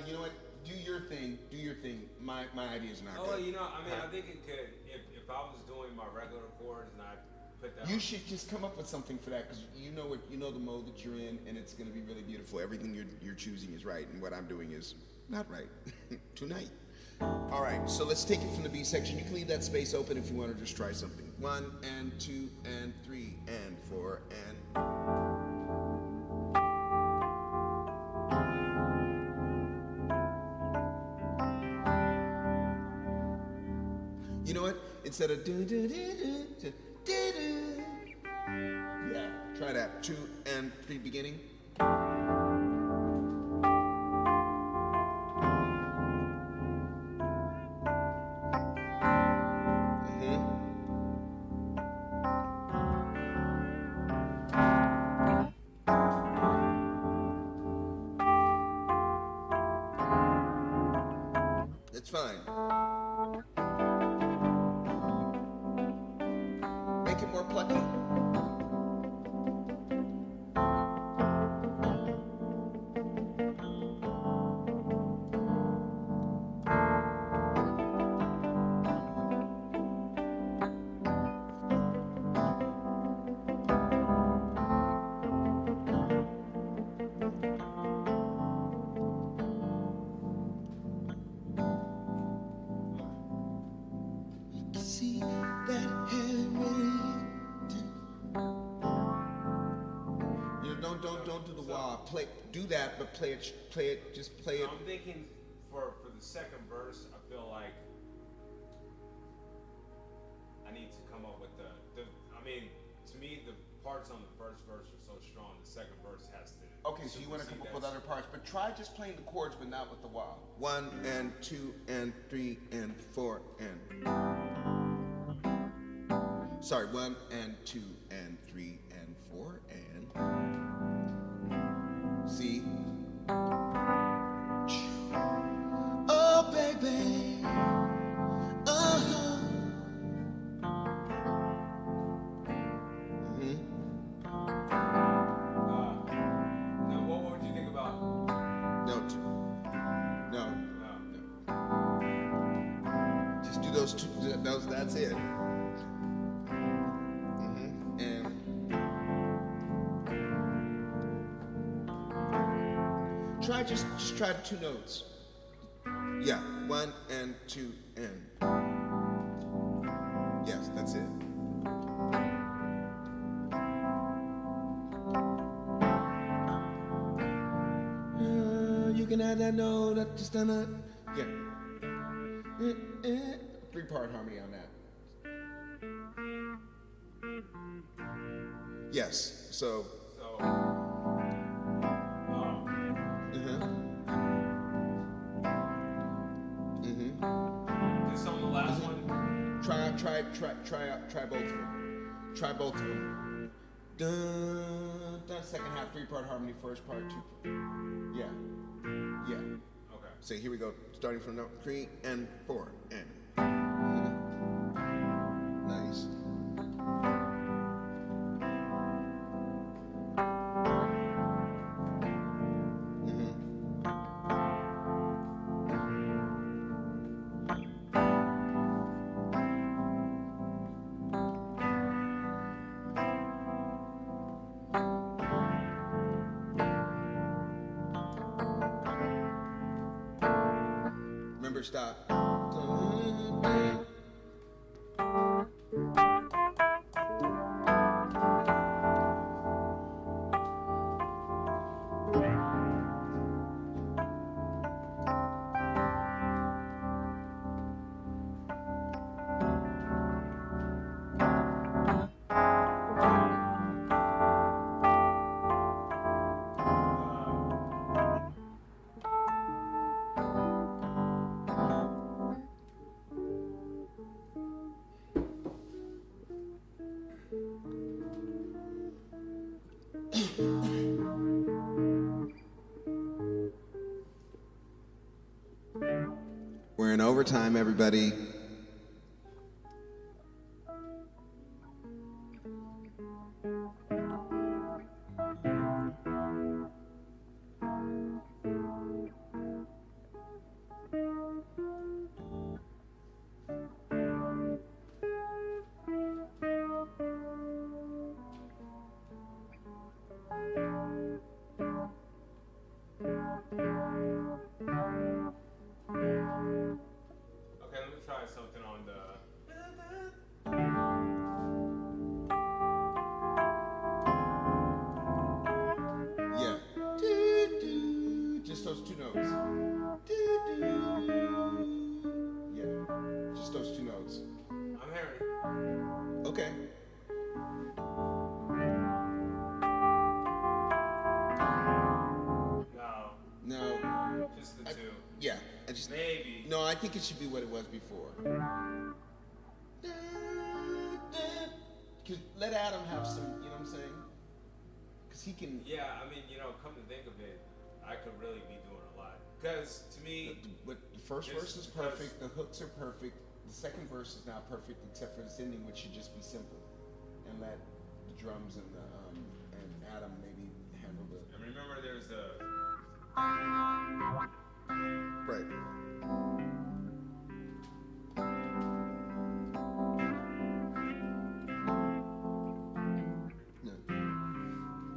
you know what? Do your thing. Do your thing. My idea is not Oh, good. you know, I mean, I think it could. If I was doing my regular chords and I put that. You on, should just come up with something for that because you know the mode that you're in, and it's going to be really beautiful. Everything you're choosing is right, and what I'm doing is not right tonight. All right, so let's take it from the B section. You can leave that space open if you want to just try something. 1 and 2 and 3 and 4 and. You know what? Instead of do do do do do do do. Yeah, try that. 2 and 3 beginning. It's fine. Make it more plucky. See that heroin. You know, don't do the wah. Do that, but play it. Just play it. So I'm thinking for the second verse, I feel like I need to come up with the. I mean, to me, the parts on the first verse are so strong. The second verse has to. Okay, so you want to come up with other parts, but try just playing the chords, but not with the wah. 1 and 2 and 3 and 4 and. Sorry, 1 and 2 and 3 and 4 and. See? Oh, baby. Uh-huh. Now, what would you think about? No. Just do those two. That's it. And just try 2 notes. Yeah, 1 and 2 and. Yes, that's it. You can add that note, that just on that. Yeah. 3-part harmony on that. Yes. So. Just on the last one. Try both of them. Try both of them. Dun, second half 3-part harmony, first part 2. Yeah. Okay. So here we go. Starting from note 3 and 4 and. Nice. Remember, stop. We're in overtime, everybody. Okay, let me try something on the. Yeah. Just those two notes. Yeah. Just those two notes. I'm hearing. Okay. No, No. just the two. Yeah. I just. Maybe. No, I think it should be what it was before. Let Adam have some, you know what I'm saying? Because he can. Yeah, I mean, come to think of it, I could really be doing a lot. Because to me, But the first verse is perfect, the hooks are perfect, the second verse is not perfect except for this ending, which should just be simple. And let the drums and the and Adam maybe handle the. and remember, there's a. Right. No.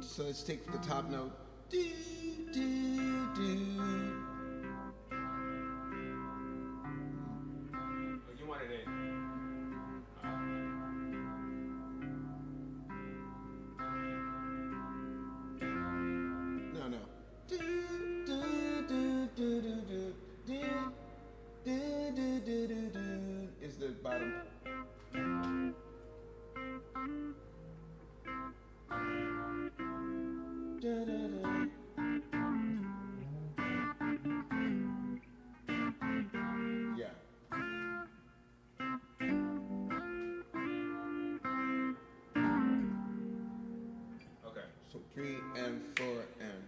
So let's take the top note. Do, do, do. Oh, you wanted it. No, no. Do, do, do, do, do, do, do, do, do, do, do, do, is the bottom. Da, da, da. Yeah. Okay. So 3 and 4 and.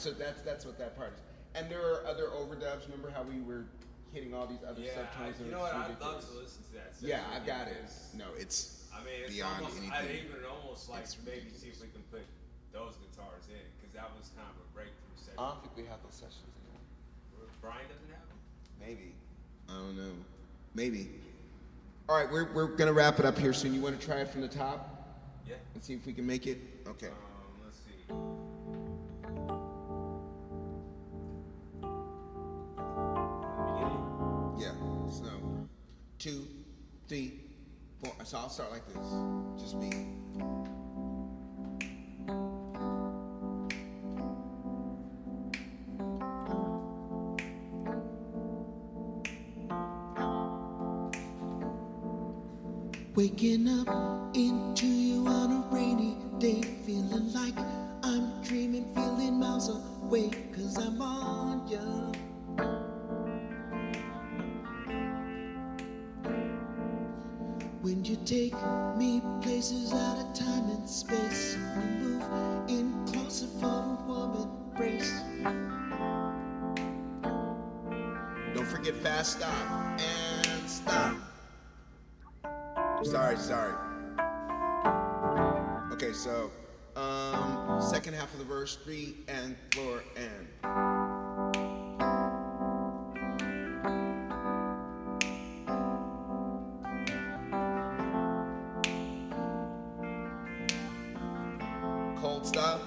So that's what that part is. And there are other overdubs. Remember how we were hitting all these other subtones? You know what? I'd love to listen to that. Yeah, I've got it. No, it's it's beyond almost, anything. I'd even almost like It's maybe ridiculous. see if we can put those guitars in, because that was kind of a breakthrough session. I don't think we have those sessions anymore. Brian doesn't have them? Maybe. I don't know. Maybe. All right, we're gonna wrap it up here soon. You want to try it from the top? Yeah. And see if we can make it. Okay. Let's see. Yeah. So 2, 3, 4. So I'll start like this. Just me. Waking up into you on a rainy day, feeling like I'm dreaming, feeling miles away, 'cause I'm on you. When you take me places out of time and space, we move in closer for a warm embrace. Don't forget fast stop and stop. Sorry. Okay, so second half of the verse, 3 and floor and. Cold stop.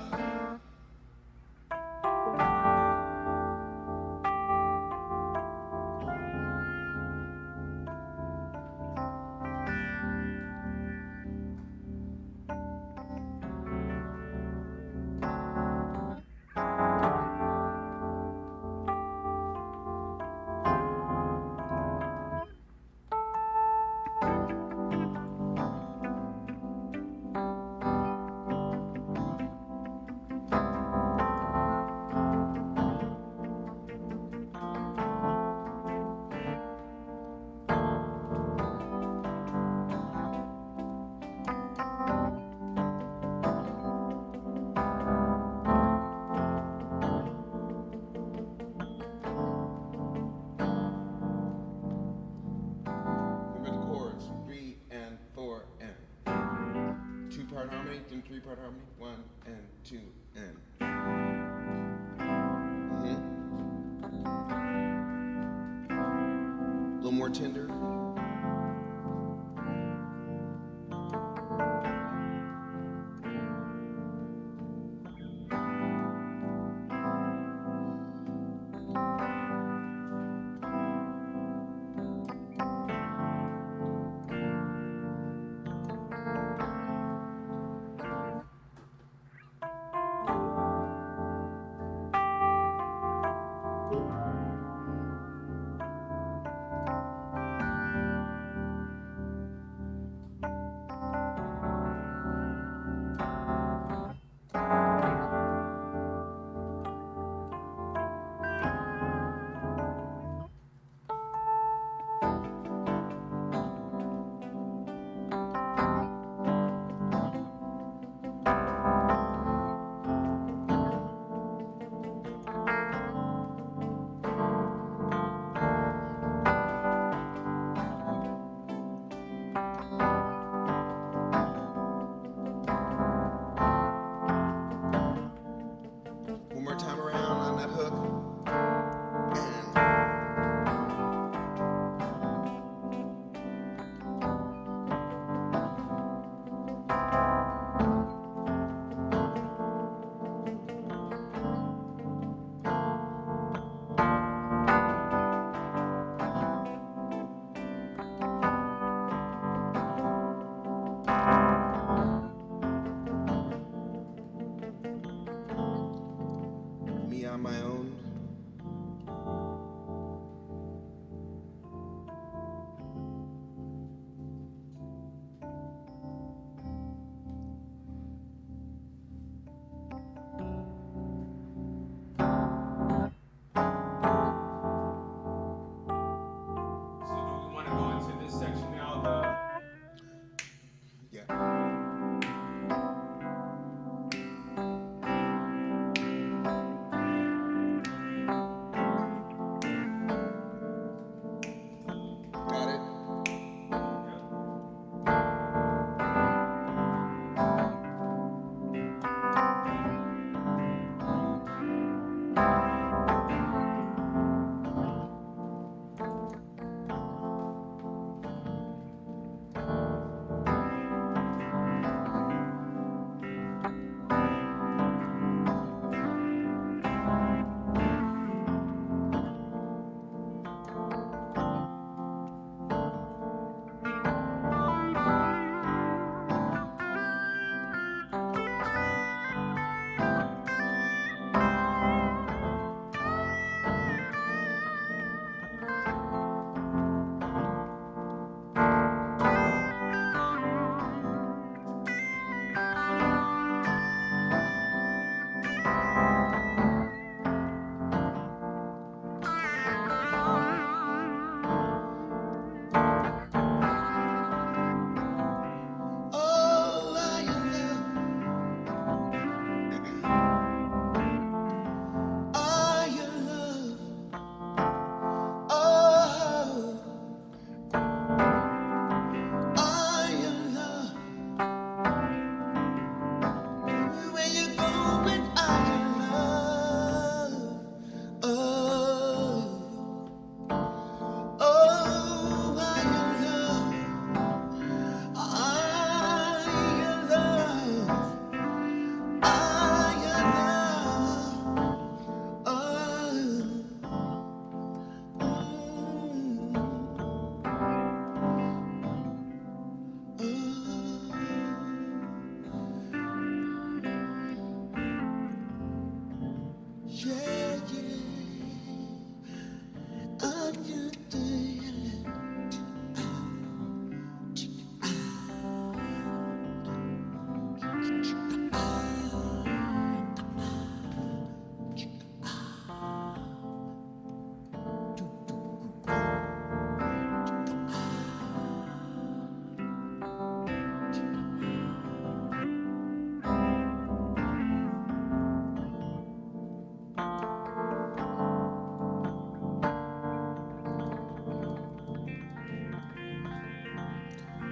Two-part harmony, then 3-part harmony. 1 and 2 and. A little more tender.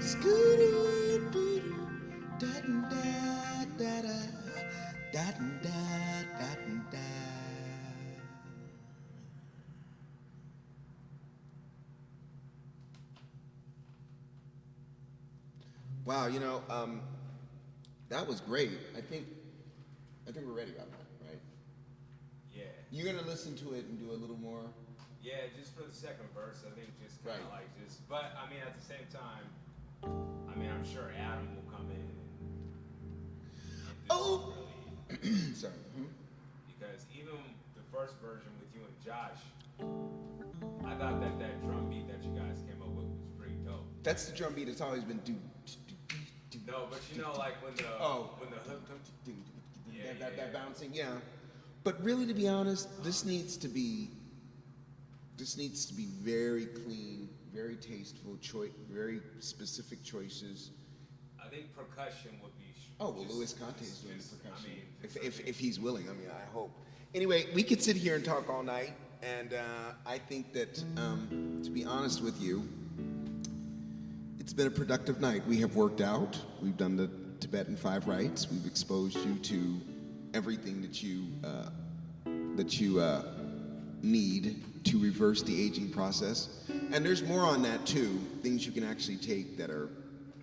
Scoo-doo-doo-doo, da-da-da-da-da, da-da-da-da-da. Wow, that was great. I think we're ready about that, right? Yeah. You're gonna listen to it and do a little more. Yeah, just for the second verse, I think just kind of Right. like just, but I mean, at the same time, I mean, I'm sure Adam will come in and do Oh! really, Sorry. because even the first version with you and Josh, I thought that drum beat that you guys came up with was pretty dope. That's the drum beat. It's always been do. No, but like when the when the hook comes, That bouncing, yeah. But really, to be honest, this needs to be very clean, very tasteful, very specific choices. I think percussion would be. Oh well, just- Louis Conte is doing just- the percussion. I mean, if he's willing, I mean, I hope. Anyway, we could sit here and talk all night, and I think that, to be honest with you, it's been a productive night. We have worked out. We've done the Tibetan 5 rites. We've exposed you to everything that you need to reverse the aging process. And there's more on that too. Things you can actually take that are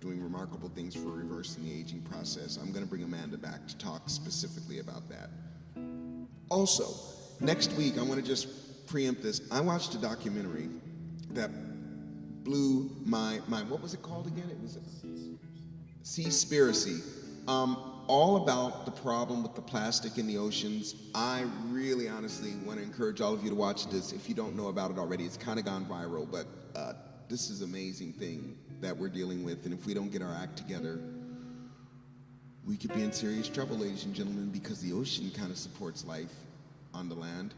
doing remarkable things for reversing the aging process. I'm going to bring Amanda back to talk specifically about that. Also, next week, I want to just preempt this. I watched a documentary that blew my mind. What was it called again? It was Seaspiracy. All about the problem with the plastic in the oceans. I really honestly want to encourage all of you to watch this. If you don't know about it already, it's kind of gone viral, but this is an amazing thing that we're dealing with, and if we don't get our act together, we could be in serious trouble, ladies and gentlemen, because the ocean kind of supports life on the land.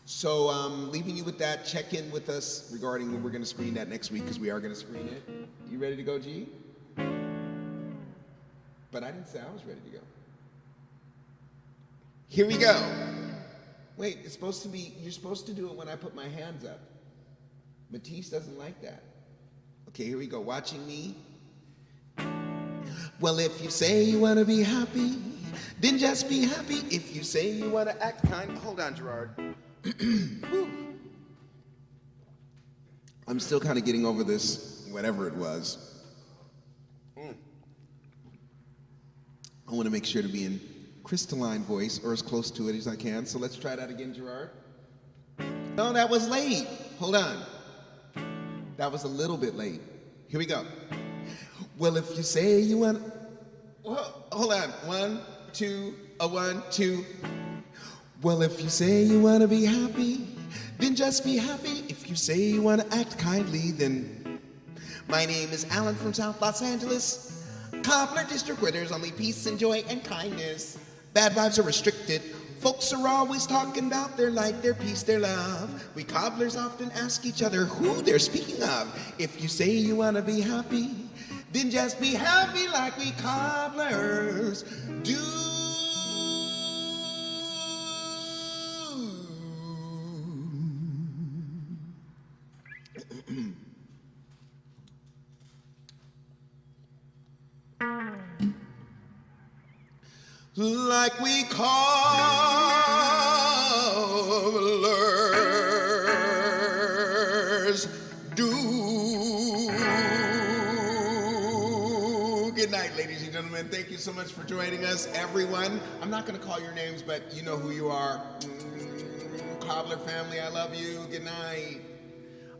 So leaving you with that, check in with us regarding when we're going to screen that next week, because we are going to screen it. You ready to go, G? But I didn't say I was ready to go. Here we go. Wait, it's supposed to be, you're supposed to do it when I put my hands up. Matisse doesn't like that. Okay, here we go. Watching me. Well, if you say you want to be happy, then just be happy. If you say you want to act kind, hold on, Gerard. I'm still kind of getting over this, whatever it was. I want to make sure to be in crystalline voice, or as close to it as I can. So let's try that again, Gerard. No, that was late. Hold on. That was a little bit late. Here we go. Well, if you say you want... Whoa, hold on. 1, 2, 1, 2. Well, if you say you want to be happy, then just be happy. If you say you want to act kindly, then... My name is Alan from South Los Angeles. Cobbler District, where there's only peace and joy and kindness. Bad vibes are restricted. Folks are always talking about their light, their peace, their love. We cobblers often ask each other who they're speaking of. If you say you want to be happy, then just be happy like we cobblers do. Like we cobblers do. Good night, ladies and gentlemen. Thank you so much for joining us, everyone. I'm not going to call your names, but you know who you are. Cobbler family, I love you. Good night.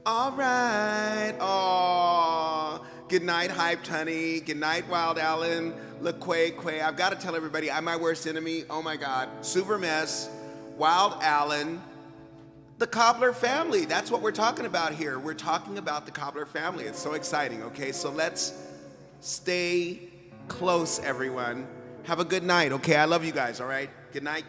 All right. Aw. Good night, Hyped Honey. Good night, Wild Allen. LaQuay. I've got to tell everybody, I'm my worst enemy. Oh my God. Super Mess, Wild Allen, the Cobbler family. That's what we're talking about here. We're talking about the Cobbler family. It's so exciting, okay? So let's stay close, everyone. Have a good night, okay? I love you guys, all right? Good night.